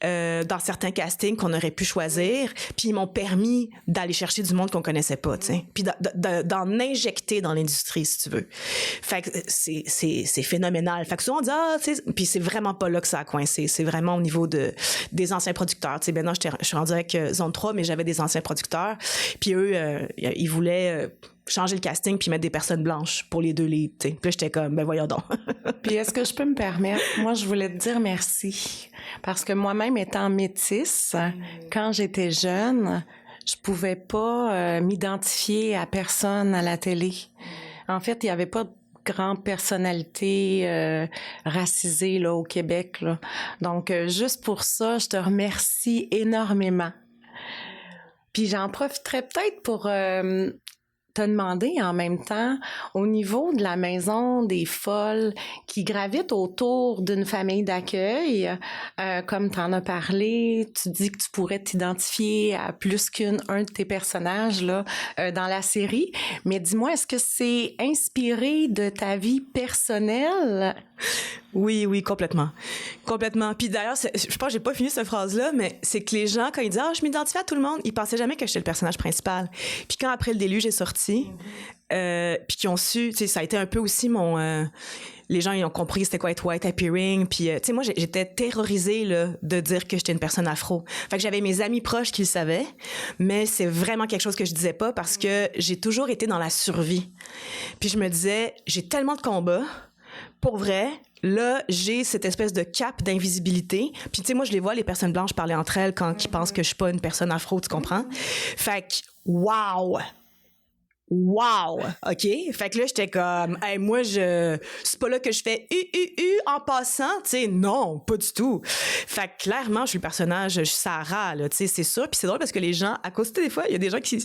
dans certains castings qu'on aurait pu choisir, puis ils m'ont permis d'aller chercher du monde qu'on connaissait pas, tu sais, puis d'en injecter dans l'industrie, si tu veux. Fait que c'est phénoménal. Fait que souvent on dit tu sais, puis c'est vraiment pas là que ça a coincé, c'est vraiment au niveau des anciens producteurs, tu sais. Maintenant je suis rendue avec Zone 3, mais j'avais des anciens producteurs, puis eux ils voulaient changer le casting puis mettre des personnes blanches pour les deux leads, tu sais. Puis là, j'étais comme, ben voyons donc. Puis est-ce que je peux me permettre, moi je voulais te dire merci, parce que moi-même étant métisse, quand j'étais jeune, je pouvais pas m'identifier à personne à la télé. En fait, il y avait pas de grande personnalité racisée là au Québec là. Donc juste pour ça, je te remercie énormément. Puis j'en profiterai peut-être pour te demander en même temps, au niveau de la Maison des Folles qui gravite autour d'une famille d'accueil, comme tu en as parlé, tu dis que tu pourrais t'identifier à plus qu'un de tes personnages là, dans la série, mais dis-moi, est-ce que c'est inspiré de ta vie personnelle? Oui, complètement. Puis d'ailleurs, je pense que j'ai pas fini cette phrase-là, mais c'est que les gens, quand ils disent « je m'identifie à tout le monde », ils pensaient jamais que j'étais le personnage principal. Puis quand après le déluge est sorti, puis qu'ils ont su, tu sais, ça a été un peu aussi les gens, ils ont compris c'était quoi être white appearing. Puis, tu sais, moi, j'étais terrorisée, là, de dire que j'étais une personne afro. Fait que j'avais mes amis proches qui le savaient, mais c'est vraiment quelque chose que je disais pas parce que j'ai toujours été dans la survie. Puis je me disais, j'ai tellement de combats, pour vrai. Là, j'ai cette espèce de cape d'invisibilité. Puis, tu sais, moi, je les vois, les personnes blanches, parler entre elles quand ils pensent que je suis pas une personne afro, tu comprends? Fait que, wow! Wow! OK? Fait que là, j'étais comme, hey, moi, c'est pas là que je fais en passant, tu sais, non, pas du tout. Fait que clairement, je suis le personnage, je suis Sarah, là, tu sais, c'est ça. Puis c'est drôle parce que les gens, à cause de des fois, il y a des gens qui.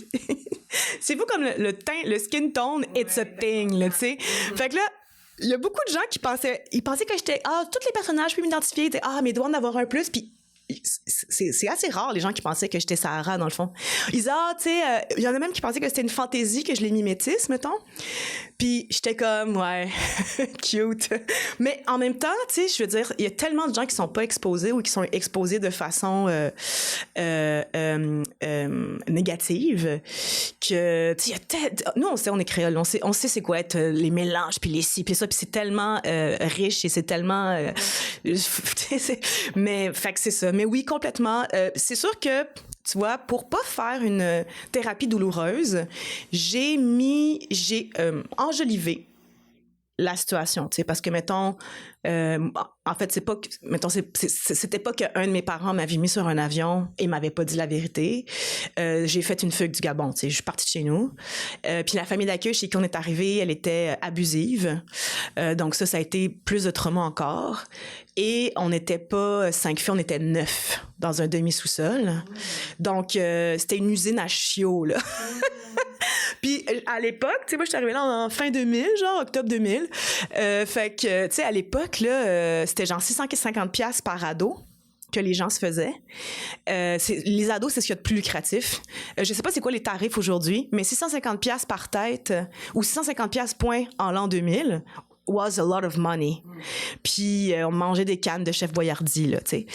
C'est fou comme le teint, le skin tone, it's a thing, là, tu sais. Fait que là, il y a beaucoup de gens qui pensaient que j'étais, tous les personnages peuvent m'identifier, mais il doit en avoir un plus, puis c'est assez rare, les gens qui pensaient que j'étais Sarah, dans le fond. Ils disaient, tu sais, il y en a même qui pensaient que c'était une fantaisie que je les mimétisse, mettons. Puis j'étais comme, ouais, cute. Mais en même temps, tu sais, je veux dire, il y a tellement de gens qui sont pas exposés ou qui sont exposés de façon négative que, tu sais, nous, on est créole, on sait c'est quoi être les mélanges, puis les ci, puis ça, puis c'est tellement riche et c'est tellement... mais, fait que c'est ça. Mais oui, complètement. C'est sûr que, tu vois, pour pas faire une thérapie douloureuse, j'ai enjolivé la situation, tu sais, parce que, mettons, en fait, c'est pas que, mettons, c'était pas qu'un de mes parents m'avait mis sur un avion et m'avait pas dit la vérité. J'ai fait une fugue du Gabon, tu sais, je suis partie de chez nous. Puis la famille d'accueil chez qui on est arrivé, elle était abusive. Donc ça a été plus de trauma encore. Et on n'était pas 5 filles, on était 9 dans un demi-sous-sol. Donc, c'était une usine à chiots, là. Puis à l'époque, tu sais, moi, je suis arrivée là en fin 2000, genre octobre 2000. Fait que, tu sais, à l'époque, là, c'était genre 650$ par ado que les gens se faisaient. Les ados, c'est ce qu'il y a de plus lucratif. Je sais pas c'est quoi les tarifs aujourd'hui, mais 650$ par tête ou 650$ point en l'an 2000 was a lot of money. Puis on mangeait des cannes de Chef Boyardee, là, tu sais.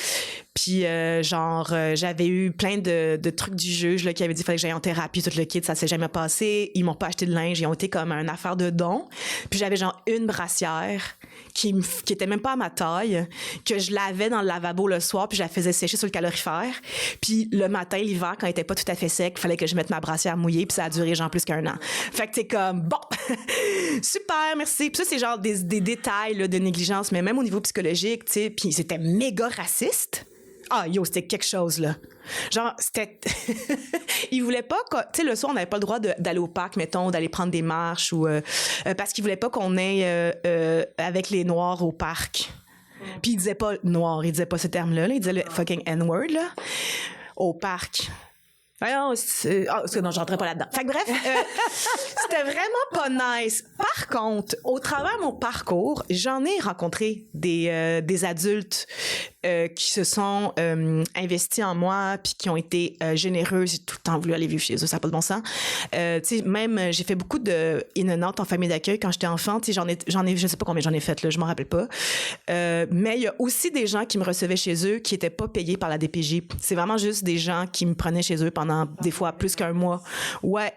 Puis j'avais eu plein de trucs du juge là, qui avait dit qu'il fallait que j'aille en thérapie, tout le kit, ça s'est jamais passé. Ils m'ont pas acheté de linge, ils ont été comme une affaire de don. Puis j'avais genre une brassière qui était même pas à ma taille, que je lavais dans le lavabo le soir, puis je la faisais sécher sur le calorifère. Puis le matin, l'hiver, quand elle était pas tout à fait sec, il fallait que je mette ma brassière mouillée, puis ça a duré genre plus qu'un an. Fait que t'es comme, bon, super, merci. Puis ça, c'est genre des détails là, de négligence, mais même au niveau psychologique, tu sais, puis c'était méga raciste. Ah, yo, c'était quelque chose, là. Genre, c'était... Ils voulaient pas... Tu sais, le soir, on n'avait pas le droit d'aller au parc, mettons, d'aller prendre des marches ou... parce qu'ils voulaient pas qu'on aille avec les Noirs au parc. Puis ils disaient pas « noir », ils disaient pas ce terme-là, là. Ils disaient le fucking N-word, là, au parc. Non, non, j'entrais pas là-dedans. Fait que bref, c'était vraiment pas nice. Par contre, au travers de mon parcours, j'en ai rencontré des adultes qui se sont investis en moi puis qui ont été généreux. J'ai tout le temps voulu aller vivre chez eux, ça n'a pas de bon sens. Tu sais, même, j'ai fait beaucoup de in and out en famille d'accueil quand j'étais enfant. Tu sais, j'en ai, je sais pas combien j'en ai fait, là, je m'en rappelle pas. Mais il y a aussi des gens qui me recevaient chez eux qui étaient pas payés par la DPJ. C'est vraiment juste des gens qui me prenaient chez eux pendant des fois plus qu'un mois. Ouais,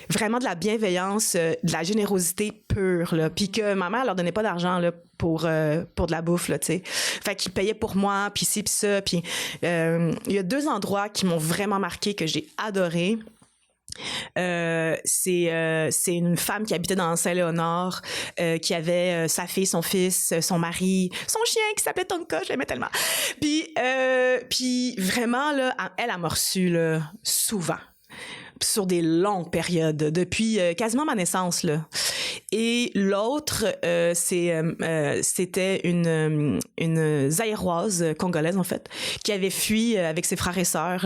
vraiment de la bienveillance, de la générosité pure, là. Puis que ma mère leur donnait pas d'argent, là, pour de la bouffe, là, tu sais. Fait qu'ils payaient pour moi, puis ci, puis ça. Puis il y a 2 endroits qui m'ont vraiment marqué, que j'ai adoré. C'est une femme qui habitait dans Saint-Léonard, qui avait sa fille, son fils, son mari, son chien qui s'appelait Tonka, je l'aimais tellement. Puis vraiment, là, elle m'a reçue, là, souvent, sur des longues périodes, depuis quasiment ma naissance, là. Et l'autre, c'était une Zaïroise congolaise, en fait, qui avait fui avec ses frères et sœurs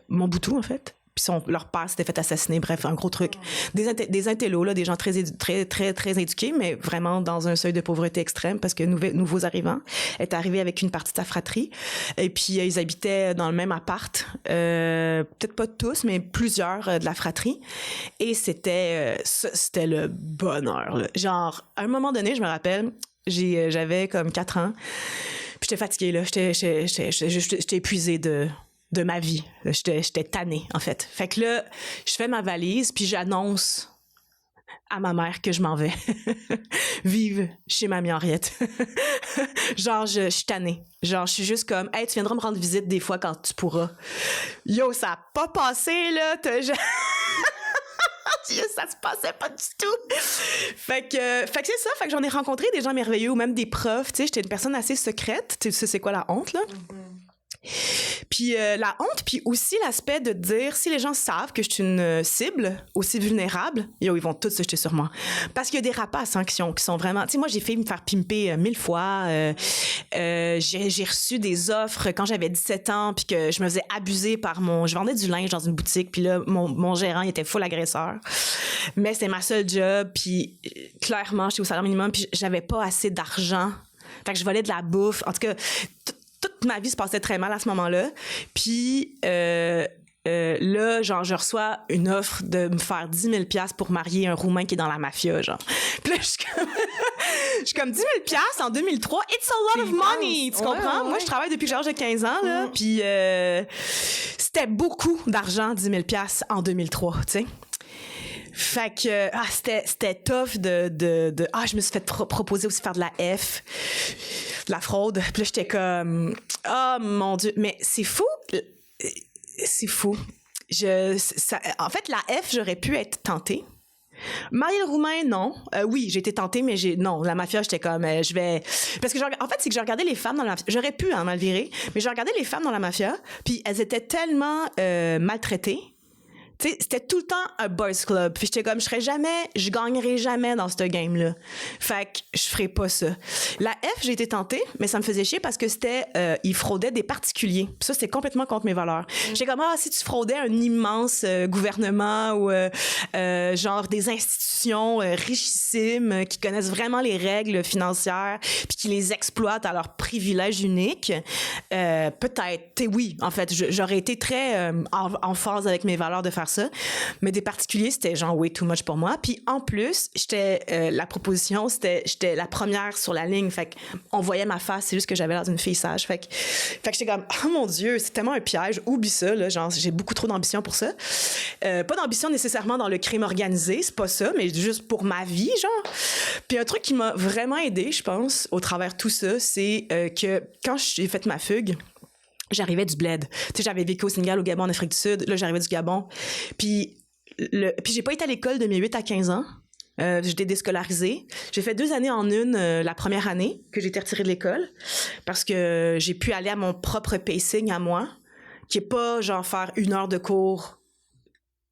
Mobutu, en fait. Puis leur père s'était fait assassiner, bref, un gros truc. Des intellos, là, des gens très éduqués, mais vraiment dans un seuil de pauvreté extrême, parce que nouveaux arrivants étaient arrivés avec une partie de sa fratrie. Et puis, ils habitaient dans le même appart. Peut-être pas tous, mais plusieurs de la fratrie. Et c'était le bonheur, là. Genre, à un moment donné, je me rappelle, j'avais comme 4 ans. Puis j'étais fatiguée, là. J'étais épuisée de ma vie. J'étais tannée, en fait. Fait que là, je fais ma valise, puis j'annonce à ma mère que je m'en vais vivre chez Mamie Henriette. Genre, je suis tannée. Genre, je suis juste comme, hey, tu viendras me rendre visite des fois quand tu pourras. Yo, ça a pas passé, là. Ça se passait pas du tout. Fait que c'est ça. Fait que j'en ai rencontré des gens merveilleux ou même des profs. Tu sais, j'étais une personne assez secrète. Tu sais, c'est quoi la honte, là? Puis la honte, puis aussi l'aspect de dire, si les gens savent que je suis une cible aussi vulnérable, yo, ils vont tous se jeter sur moi. Parce qu'il y a des rapaces qui sont vraiment... Tu sais, moi, j'ai fait me faire pimper 1000 fois. J'ai reçu des offres quand j'avais 17 ans, puis que je me faisais abuser par je vendais du linge dans une boutique, puis là, mon gérant, il était full agresseur. Mais c'est ma seule job, puis clairement, j'étais au salaire minimum, puis j'avais pas assez d'argent. Fait que je volais de la bouffe. En tout cas... toute ma vie se passait très mal à ce moment-là. Puis là, genre, je reçois une offre de me faire 10 000 $ pour marier un Roumain qui est dans la mafia, genre. Puis là, je suis comme 10 000 $ en 2003, it's a lot of money, tu comprends? Ouais. Moi, je travaille depuis l'âge de 15 ans, là. Puis c'était beaucoup d'argent, 10 000 $ en 2003, tu sais. Fait que c'était tough de je me suis fait proposer aussi de faire de la la fraude. Puis là, j'étais comme oh mon Dieu, mais c'est fou. En fait, la F, j'aurais pu être tentée. Marier le Roumain, non. Oui, j'ai été tentée, mais non, la mafia, j'étais comme parce que en fait, c'est que j'ai regardé les femmes dans la mafia. J'aurais pu mal virer, mais j'ai regardé les femmes dans la mafia, puis elles étaient tellement maltraitées. Tu sais, c'était tout le temps un boys club. Puis j'étais comme, je gagnerai jamais dans ce game-là. Fait que je ferais pas ça. La F, j'ai été tentée, mais ça me faisait chier parce que ils fraudaient des particuliers. Puis ça, c'était complètement contre mes valeurs. J'étais comme, si tu fraudais un immense gouvernement ou genre des institutions richissimes qui connaissent vraiment les règles financières puis qui les exploitent à leur privilège unique, peut-être, oui, en fait, j'aurais été très en phase avec mes valeurs de faire ça, mais des particuliers, c'était genre way too much pour moi. Puis en plus, la proposition, j'étais la première sur la ligne, fait qu'on voyait ma face, c'est juste que j'avais l'air d'une fille sage. Fait que j'étais comme, oh mon Dieu, c'est tellement un piège, oublie ça, là, genre j'ai beaucoup trop d'ambition pour ça. Pas d'ambition nécessairement dans le crime organisé, c'est pas ça, mais juste pour ma vie, genre. Puis un truc qui m'a vraiment aidée, je pense, au travers de tout ça, c'est que quand j'ai fait ma fugue, j'arrivais du bled. Tu sais, j'avais vécu au Sénégal, au Gabon, en Afrique du Sud. Là, j'arrivais du Gabon. Puis j'ai pas été à l'école de mes 8 à 15 ans. J'étais déscolarisée. J'ai fait 2 années en une la première année que j'ai été retirée de l'école parce que j'ai pu aller à mon propre pacing à moi, qui est pas genre faire 1 heure de cours,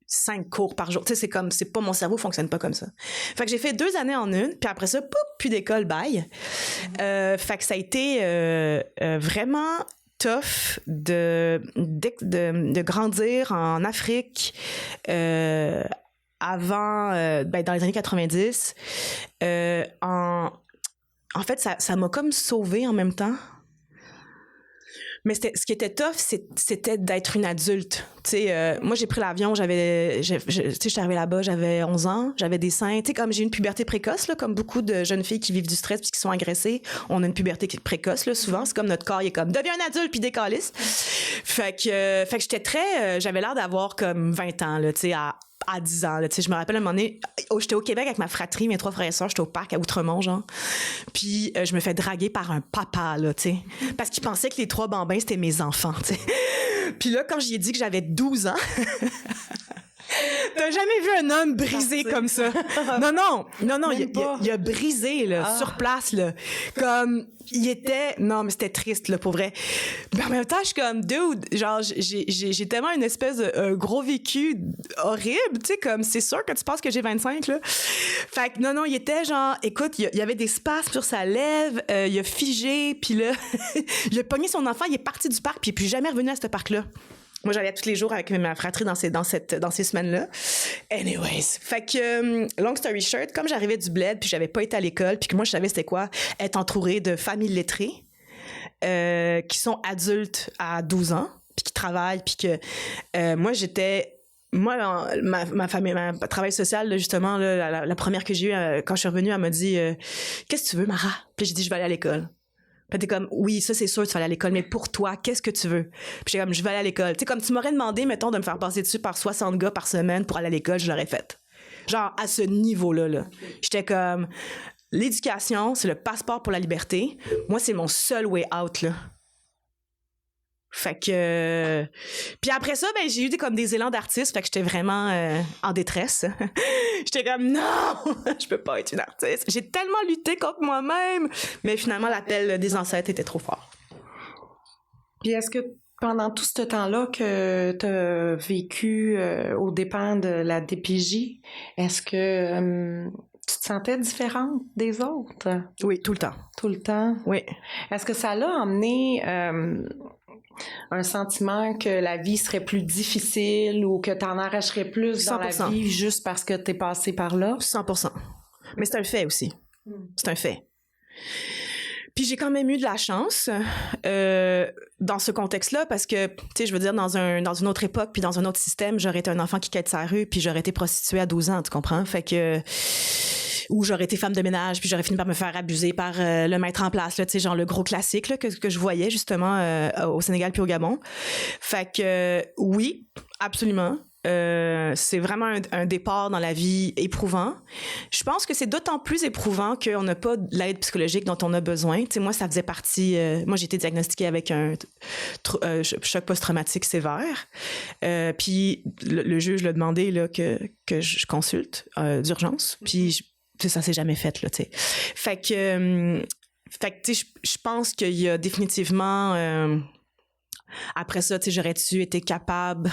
5 cours par jour. Tu sais, c'est pas mon cerveau fonctionne pas comme ça. Fait que j'ai fait 2 années en une, puis après ça, plus d'école, bye. Fait que ça a été vraiment tough de grandir en Afrique avant, dans les années 90. En fait, ça m'a comme sauvée en même temps. Mais ce qui était tough, c'était d'être une adulte. Tu sais, moi, j'ai pris l'avion, tu sais, j'étais arrivée là-bas, j'avais 11 ans, j'avais des seins. Tu sais, comme j'ai une puberté précoce, là, comme beaucoup de jeunes filles qui vivent du stress puis qui sont agressées, on a une puberté précoce, là, souvent. C'est comme notre corps, il est comme, deviens un adulte puis décalisse. Fait que j'étais j'avais l'air d'avoir comme 20 ans, là, tu sais, à 10 ans, là, tu sais, je me rappelle à un moment donné, j'étais au Québec avec ma fratrie, mes 3 frères et sœurs, j'étais au parc à Outremont, genre, puis je me fais draguer par un papa, là, tu sais, parce qu'il pensait que les 3 bambins, c'était mes enfants, tu sais. Puis là, quand j'y ai dit que j'avais 12 ans... T'as jamais vu un homme brisé comme ça? Non, il a brisé, là, sur place, là. Comme, il était... Non, mais c'était triste, là, pour vrai. Mais en même temps, je suis comme, dude, genre, j'ai tellement une espèce de gros vécu horrible, tu sais, comme, c'est sûr que tu penses que j'ai 25, là. Fait que, non, il était genre, écoute, il y avait des spasmes sur sa lèvre, il a figé, puis là, il a pogné son enfant, il est parti du parc, puis il est plus jamais revenu à ce parc-là. Moi, j'allais tous les jours avec ma fratrie dans ces semaines-là. Anyways. Fait que, long story short, comme j'arrivais du bled, puis j'avais pas été à l'école, puis que moi, je savais c'était quoi être entourée de familles lettrées, qui sont adultes à 12 ans, puis qui travaillent, puis que moi, ma famille, ma travail social, là, justement, là, la première que j'ai eue, quand je suis revenue, elle m'a dit « Qu'est-ce que tu veux, Mara? » Puis j'ai dit « Je vais aller à l'école. » Puis t'es comme, oui, ça c'est sûr, tu vas aller à l'école, mais pour toi, qu'est-ce que tu veux? Puis j'étais comme, je vais aller à l'école. Tu sais, comme tu m'aurais demandé, mettons, de me faire passer dessus par 60 gars par semaine pour aller à l'école, je l'aurais fait. Genre, à ce niveau-là, là. J'étais comme, l'éducation, c'est le passeport pour la liberté. Moi, c'est mon seul way out, là. Fait que... Puis après ça, ben, j'ai eu comme des élans d'artiste, fait que j'étais vraiment en détresse. J'étais comme, non, je peux pas être une artiste. J'ai tellement lutté contre moi-même. Mais finalement, l'appel des ancêtres était trop fort. Puis est-ce que pendant tout ce temps-là que tu as vécu aux dépens de la DPJ, est-ce que tu te sentais différente des autres? Oui, tout le temps. Tout le temps? Oui. Est-ce que ça l'a emmené un sentiment que la vie serait plus difficile ou que tu en arracherais plus dans 100%. la vie juste parce que tu es passé par là? 100%. Mais c'est un fait aussi. C'est un fait. Puis j'ai quand même eu de la chance dans ce contexte-là parce que, tu sais, je veux dire, dans une autre époque puis dans un autre système, j'aurais été un enfant qui quête sa rue puis j'aurais été prostituée à 12 ans, tu comprends? Fait que... Ou j'aurais été femme de ménage puis j'aurais fini par me faire abuser par le maître en place, là, tu sais, genre le gros classique là, que je voyais justement au Sénégal puis au Gabon. Fait que oui, absolument. C'est vraiment un départ dans la vie éprouvant. Je pense que c'est d'autant plus éprouvant qu'on n'a pas l'aide psychologique dont on a besoin. Tu sais, moi, ça faisait partie... moi, j'ai été diagnostiquée avec un choc post-traumatique sévère. Puis le juge l'a demandé là, que je consulte d'urgence. Puis ça s'est jamais fait, là, tu sais. Fait que tu sais, je pense qu'il y a définitivement... après ça, tu sais, j'aurais-tu été capable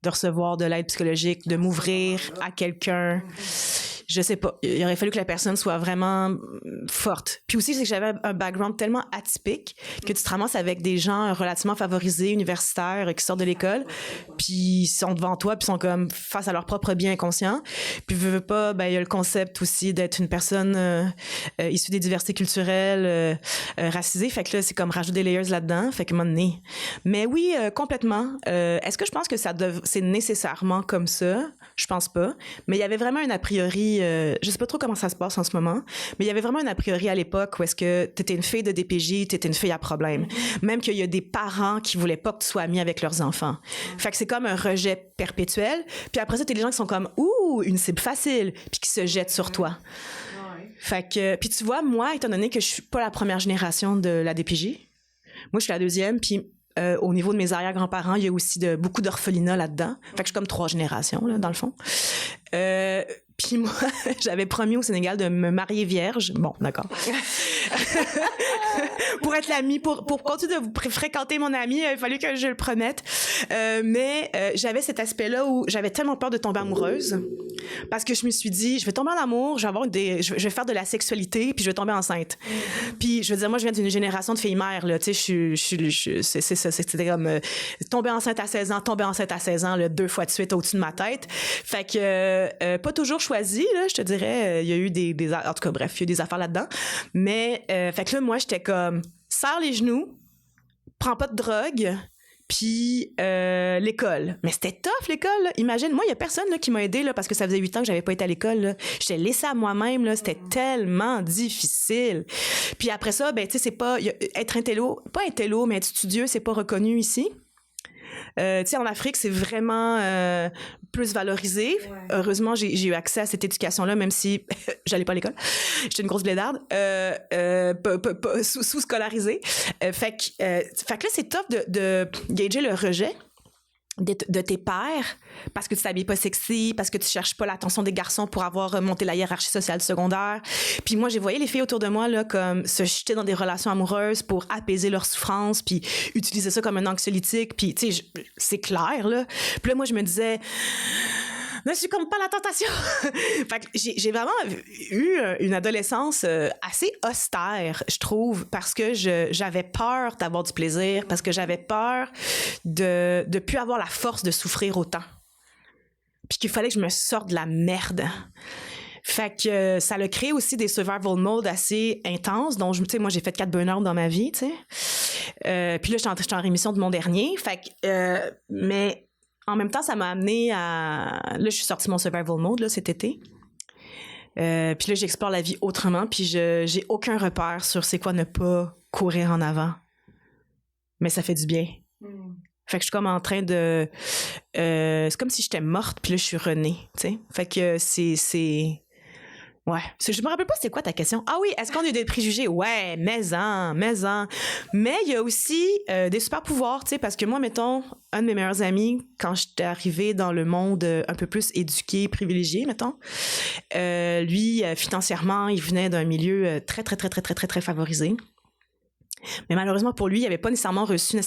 de recevoir de l'aide psychologique, de m'ouvrir à quelqu'un. Je sais pas. Il aurait fallu que la personne soit vraiment forte. Puis aussi, c'est que j'avais un background tellement atypique que tu te ramasses avec des gens relativement favorisés, universitaires, qui sortent de l'école, puis ils sont devant toi, puis ils sont comme face à leur propre bien inconscient. Puis veux pas, ben il y a le concept aussi d'être une personne issue des diversités culturelles, racisée. Fait que là, c'est comme rajouter des layers là-dedans. Fait que mon nez. Mais oui, complètement. Est-ce que je pense que c'est nécessairement comme ça? Je pense pas. Mais il y avait vraiment un a priori, je sais pas trop comment ça se passe en ce moment, mais il y avait vraiment un a priori à l'époque où est-ce que t'étais une fille de DPJ, t'étais une fille à problème. Même qu'il y a des parents qui voulaient pas que tu sois amie avec leurs enfants. Fait que c'est comme un rejet perpétuel. Puis après ça, t'as des gens qui sont comme, ouh, une cible facile, puis qui se jettent sur toi. Fait que, puis tu vois, moi, étant donné que je suis pas la première génération de la DPJ, moi, je suis la deuxième, puis au niveau de mes arrière-grands-parents, il y a aussi beaucoup d'orphelinat là-dedans. Fait que je suis comme 3 générations, là, dans le fond. Puis moi, j'avais promis au Sénégal de me marier vierge. Bon, d'accord. Pour être l'amie, pour continuer de fréquenter mon ami, il a fallu que je le promette. Mais j'avais cet aspect-là où j'avais tellement peur de tomber amoureuse parce que je me suis dit, je vais tomber en amour, je vais faire de la sexualité, puis je vais tomber enceinte. Puis je veux dire, moi, je viens d'une génération de filles mères, là. Tu sais, c'est ça, c'était comme tomber enceinte à 16 ans, là, 2 fois de suite au-dessus de ma tête. Fait que pas toujours choisi, là, je te dirais. Il y a eu en tout cas, bref, il y a eu des affaires là-dedans. Mais fait que là, moi, j'étais comme, serre les genoux, prends pas de drogue, puis l'école. Mais c'était tough, l'école, là. Imagine, moi, il y a personne là, qui m'a aidée, là, parce que ça faisait 8 ans que j'avais pas été à l'école, là. J'étais laissée à moi-même, là. C'était tellement difficile. Puis après ça, ben, tu sais, c'est pas... être pas intello, mais être studieux, c'est pas reconnu ici. Tu sais, en Afrique, c'est vraiment plus valorisé. Ouais. Heureusement, j'ai eu accès à cette éducation-là, même si j'allais pas à l'école. J'étais une grosse blédarde, sous-scolarisée. Fait que là, c'est tough de gager le rejet de tes pairs parce que tu t'habilles pas sexy, parce que tu cherches pas l'attention des garçons pour avoir monté la hiérarchie sociale secondaire. Puis moi, j'ai voyé les filles autour de moi là comme se jeter dans des relations amoureuses pour apaiser leur souffrance, puis utiliser ça comme un anxiolytique, puis tu sais, c'est clair là. Puis là, moi, je me disais... Ne succombe pas à la tentation. Fait que j'ai vraiment eu une adolescence assez austère, je trouve, parce que j'avais peur d'avoir du plaisir, parce que j'avais peur de plus avoir la force de souffrir autant. Puis qu'il fallait que je me sorte de la merde. Fait que ça a créé aussi des survival modes assez intenses, dont tu sais, moi j'ai fait 4 burn-out dans ma vie, tu sais. Puis là, j'étais en rémission de mon dernier. Fait que, mais en même temps, ça m'a amené à... Là, je suis sortie de mon survival mode là, cet été. Puis là, j'explore la vie autrement. Puis j'ai aucun repère sur c'est quoi ne pas courir en avant. Mais ça fait du bien. Fait que je suis comme en train de... c'est comme si j'étais morte, puis là, je suis renée, tu sais. Fait que c'est... Ouais. Je me rappelle pas c'était quoi ta question. Ah oui, est-ce qu'on a des préjugés? Ouais, mais-en. Mais il y a aussi des super pouvoirs, tu sais, parce que moi, mettons, un de mes meilleurs amis, quand j'étais arrivée dans le monde un peu plus éduqué, privilégié, mettons, lui, financièrement, il venait d'un milieu très favorisé. Mais malheureusement pour lui, il n'avait pas nécessairement reçu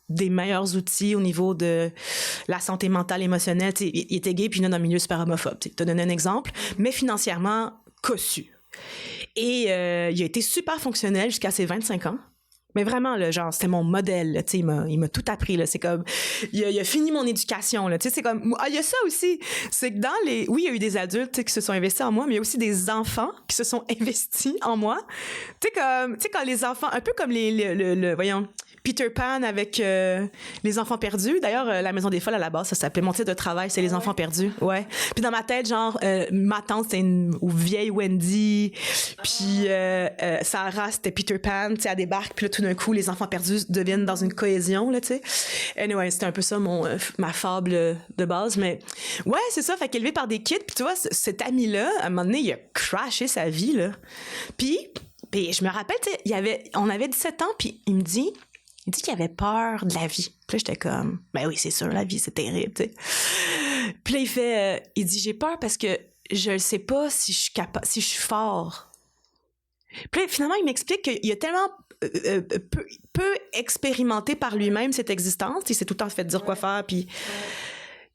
des meilleurs outils au niveau de la santé mentale, émotionnelle. T'sais, il était gay puis il venait d'un milieu super homophobe. Je te donne un exemple, mais financièrement cossu. Et il a été super fonctionnel jusqu'à ses 25 ans. Mais vraiment, là, genre, c'était mon modèle, là, il m'a tout appris, là. C'est comme, il a fini mon éducation, là. C'est comme, il y a ça aussi. C'est que oui, il y a eu des adultes, qui se sont investis en moi, mais il y a aussi des enfants qui se sont investis en moi. Tu sais, quand les enfants, un peu comme voyons, Peter Pan avec les enfants perdus. D'ailleurs, La Maison des Folles, à la base, ça s'appelait mon titre de travail, c'est Les enfants perdus. Ouais. Puis dans ma tête, genre, ma tante, c'était une vieille Wendy. Puis Sarah, c'était Peter Pan. Tu sais, elle débarque. Puis là, tout d'un coup, les enfants perdus deviennent dans une cohésion, là, tu sais. Anyway, c'était un peu ça, ma fable de base. Mais ouais, c'est ça. Fait qu'élevé par des kids. Puis tu vois, cet ami-là, à un moment donné, il a crashé sa vie, là. Puis je me rappelle, tu sais, on avait 17 ans, puis il dit qu'il avait peur de la vie. Puis là, j'étais comme, ben oui, c'est sûr, la vie, c'est terrible, tu sais. Puis là, il dit, j'ai peur parce que je ne sais pas si je suis fort. Puis là, finalement, il m'explique qu'il a tellement peu expérimenté par lui-même cette existence. Il s'est tout le temps fait dire quoi faire, puis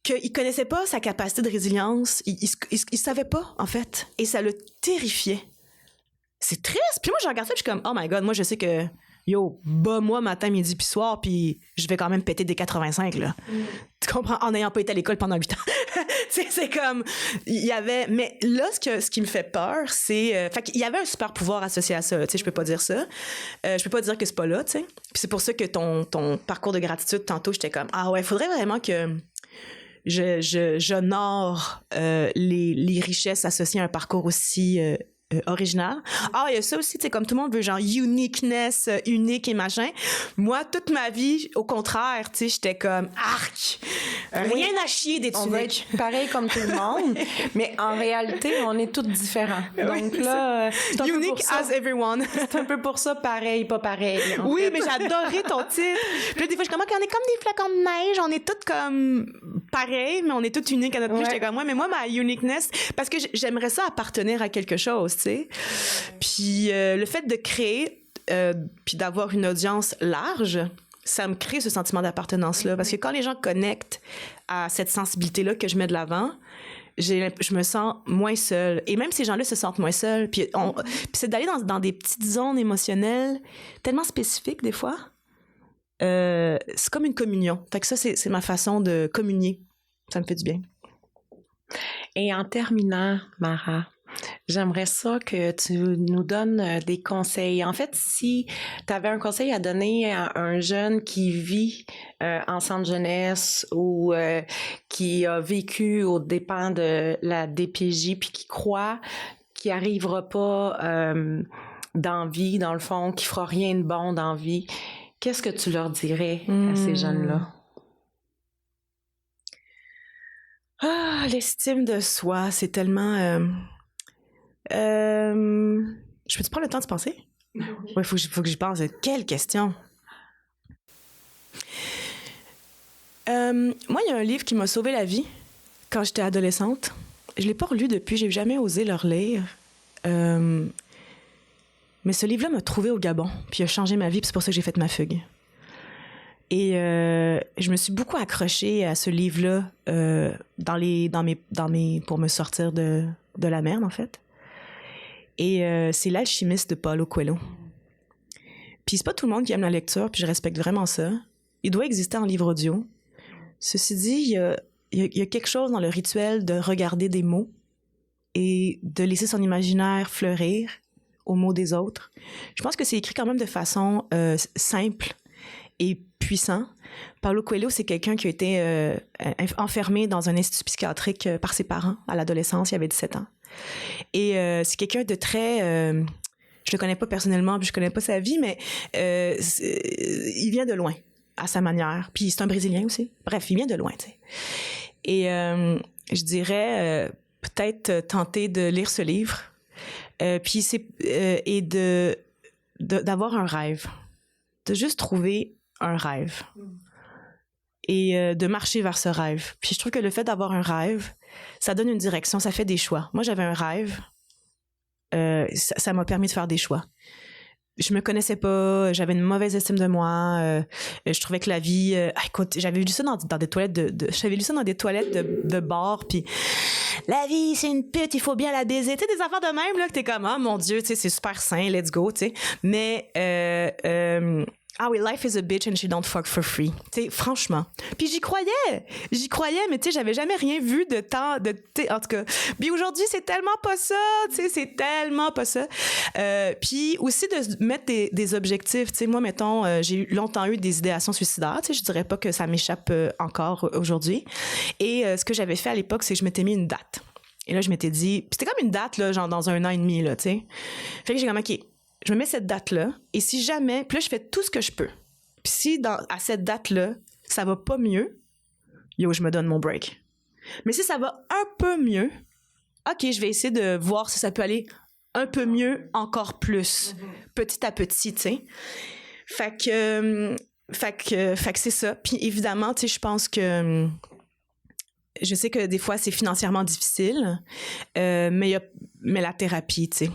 qu'il connaissait pas sa capacité de résilience. Il savait pas, en fait. Et ça le terrifiait. C'est triste. Puis moi, je regarde ça, puis je suis comme, oh my God, moi, je sais que yo, moi matin, midi puis soir, puis je vais quand même péter des 85, là. Tu comprends? En n'ayant pas été à l'école pendant 8 ans. C'est comme, il y avait... Mais là, ce qui me fait peur, c'est... fait qu'il y avait un super pouvoir associé à ça, tu sais, je peux pas dire ça. Je peux pas dire que c'est pas là, tu sais. Puis c'est pour ça que ton parcours de gratitude, tantôt, j'étais comme, ah ouais, faudrait vraiment que j'honore les richesses associées à un parcours aussi... original. Ah, il y a ça aussi, tu sais, comme tout le monde veut genre uniqueness, unique et machin. Moi, toute ma vie, au contraire, tu sais, j'étais comme arc. Rien à chier d'être unique. On va être pareil comme tout le monde, mais en réalité, on est tous différents. Donc oui, là, unique as everyone. C'est un peu pour ça, pareil, pas pareil. Oui, mais j'adorais ton titre. Puis là, des fois, je suis comme, on est comme des flocons de neige, on est toutes comme pareil, mais on est toutes uniques à notre J'étais comme, mais moi, ma uniqueness, parce que j'aimerais ça appartenir à quelque chose, tu sais. Puis le fait de créer, puis d'avoir une audience large, ça me crée ce sentiment d'appartenance-là. Parce que quand les gens connectent à cette sensibilité-là que je mets de l'avant, je me sens moins seule. Et même ces gens-là se sentent moins seuls. Puis c'est d'aller dans des petites zones émotionnelles tellement spécifiques, des fois. C'est comme une communion. Fait que ça, c'est ma façon de communier. Ça me fait du bien. Et en terminant, Mara, j'aimerais ça que tu nous donnes des conseils. En fait, si tu avais un conseil à donner à un jeune qui vit en centre jeunesse ou qui a vécu aux dépens de la DPJ puis qui croit qu'il n'arrivera pas dans la vie, dans le fond, qu'il fera rien de bon dans la vie, qu'est-ce que tu leur dirais à ces jeunes-là? Ah, l'estime de soi, c'est tellement... je peux-tu prendre le temps de penser? Oui. Ouais, faut que j'y pense. Quelle question! Moi, il y a un livre qui m'a sauvé la vie quand j'étais adolescente. Je l'ai pas relu depuis, j'ai jamais osé le relire. Mais ce livre-là m'a trouvée au Gabon, puis il a changé ma vie, puis c'est pour ça que j'ai fait ma fugue. Et je me suis beaucoup accrochée à ce livre-là pour me sortir de la merde, en fait. Et c'est L'Alchimiste de Paulo Coelho. Puis c'est pas tout le monde qui aime la lecture, puis je respecte vraiment ça. Il doit exister en livre audio. Ceci dit, il y a quelque chose dans le rituel de regarder des mots et de laisser son imaginaire fleurir aux mots des autres. Je pense que c'est écrit quand même de façon simple et puissant. Paulo Coelho, c'est quelqu'un qui a été enfermé dans un institut psychiatrique par ses parents à l'adolescence, il avait 17 ans. Et c'est quelqu'un de très... je le connais pas personnellement, puis je connais pas sa vie, mais il vient de loin. à sa manière. Puis c'est un Brésilien aussi. Bref, il vient de loin, tu sais. Et je dirais peut-être tenter de lire ce livre. Puis et d'avoir un rêve. De juste trouver un rêve. Et de marcher vers ce rêve. Puis je trouve que le fait d'avoir un rêve, ça donne une direction, ça fait des choix. Moi, j'avais un rêve. Ça m'a permis de faire des choix. Je me connaissais pas, j'avais une mauvaise estime de moi. Je trouvais que la vie... écoute, j'avais lu ça dans des toilettes j'avais lu ça dans des toilettes de bar, puis la vie, c'est une pute, il faut bien la baiser. Tu sais, des affaires de même, là, que t'es comme, oh mon Dieu, tu sais, c'est super sain, let's go, tu sais. Mais... ah oui, life is a bitch and she don't fuck for free. Tu sais, franchement. Puis j'y croyais, mais tu sais, j'avais jamais rien vu de temps, en tout cas. Puis aujourd'hui, c'est tellement pas ça, tu sais, c'est tellement pas ça. Puis aussi de mettre des objectifs, tu sais, moi, mettons, j'ai longtemps eu des idéations suicidaires, tu sais, je dirais pas que ça m'échappe encore aujourd'hui. Et ce que j'avais fait à l'époque, c'est que je m'étais mis une date. Et là, je m'étais dit, puis c'était comme une date, là, genre dans 1 an et demi, là, tu sais. Fait que j'ai comme, OK, je me mets cette date-là, et si jamais... Puis là, je fais tout ce que je peux. Puis si, à cette date-là, ça va pas mieux, yo, je me donne mon break. Mais si ça va un peu mieux, OK, je vais essayer de voir si ça peut aller un peu mieux, encore plus, petit à petit, tu sais. Fait que c'est ça. Puis évidemment, tu sais, je pense que... Je sais que des fois, c'est financièrement difficile, mais la thérapie, tu sais...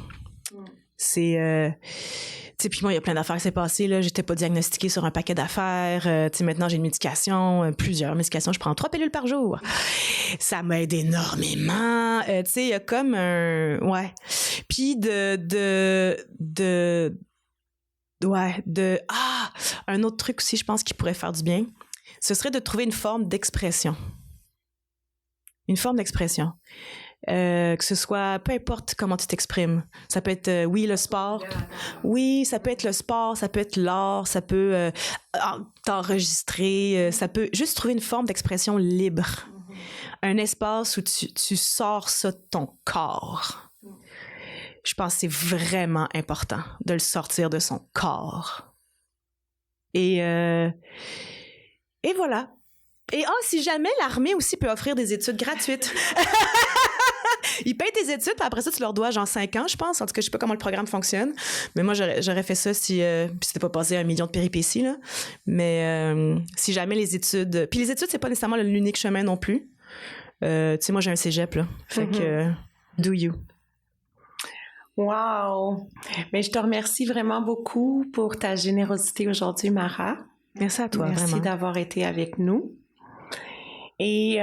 C'est... tu sais, puis moi, il y a plein d'affaires qui s'est passé, là. J'étais pas diagnostiquée sur un paquet d'affaires. Tu sais, maintenant, j'ai une médication, plusieurs médications. Je prends 3 pilules par jour. Ça m'aide énormément. Tu sais, il y a comme un... Ouais. Puis un autre truc aussi, je pense, qui pourrait faire du bien, ce serait de trouver une forme d'expression. Une forme d'expression. Que ce soit, peu importe comment tu t'exprimes. Ça peut être, oui, le sport. Oui, ça peut être le sport, ça peut être l'art, ça peut t'enregistrer, ça peut juste trouver une forme d'expression libre. Un espace où tu sors ça de ton corps. Je pense que c'est vraiment important de le sortir de son corps. Et voilà. Et si jamais l'armée aussi peut offrir des études gratuites. Ils payent tes études, puis après ça, tu leur dois genre 5 ans, je pense. En tout cas, je sais pas comment le programme fonctionne. Mais moi, j'aurais fait ça si c'était pas passé 1 million de péripéties, là. Mais si jamais les études... Puis les études, c'est pas nécessairement l'unique chemin non plus. Tu sais, moi, j'ai un cégep, là. Fait que, do you. Wow! Mais je te remercie vraiment beaucoup pour ta générosité aujourd'hui, Mara. Merci à toi, Merci vraiment. d'avoir été avec nous. Et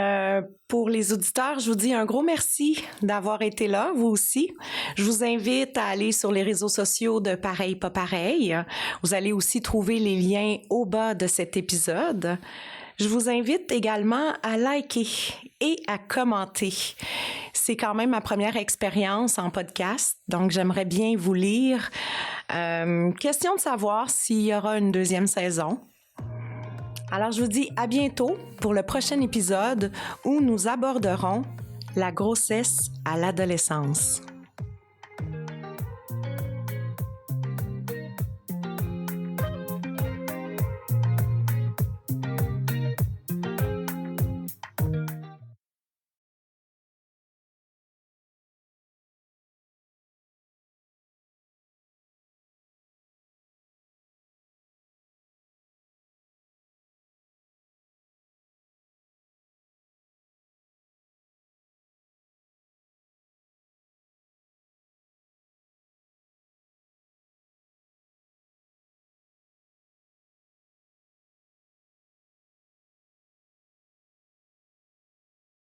pour les auditeurs, je vous dis un gros merci d'avoir été là, vous aussi. Je vous invite à aller sur les réseaux sociaux de Pareil Pas Pareil. Vous allez aussi trouver les liens au bas de cet épisode. Je vous invite également à liker et à commenter. C'est quand même ma première expérience en podcast, donc j'aimerais bien vous lire. Question de savoir s'il y aura une 2e saison. Alors, je vous dis à bientôt pour le prochain épisode où nous aborderons la grossesse à l'adolescence.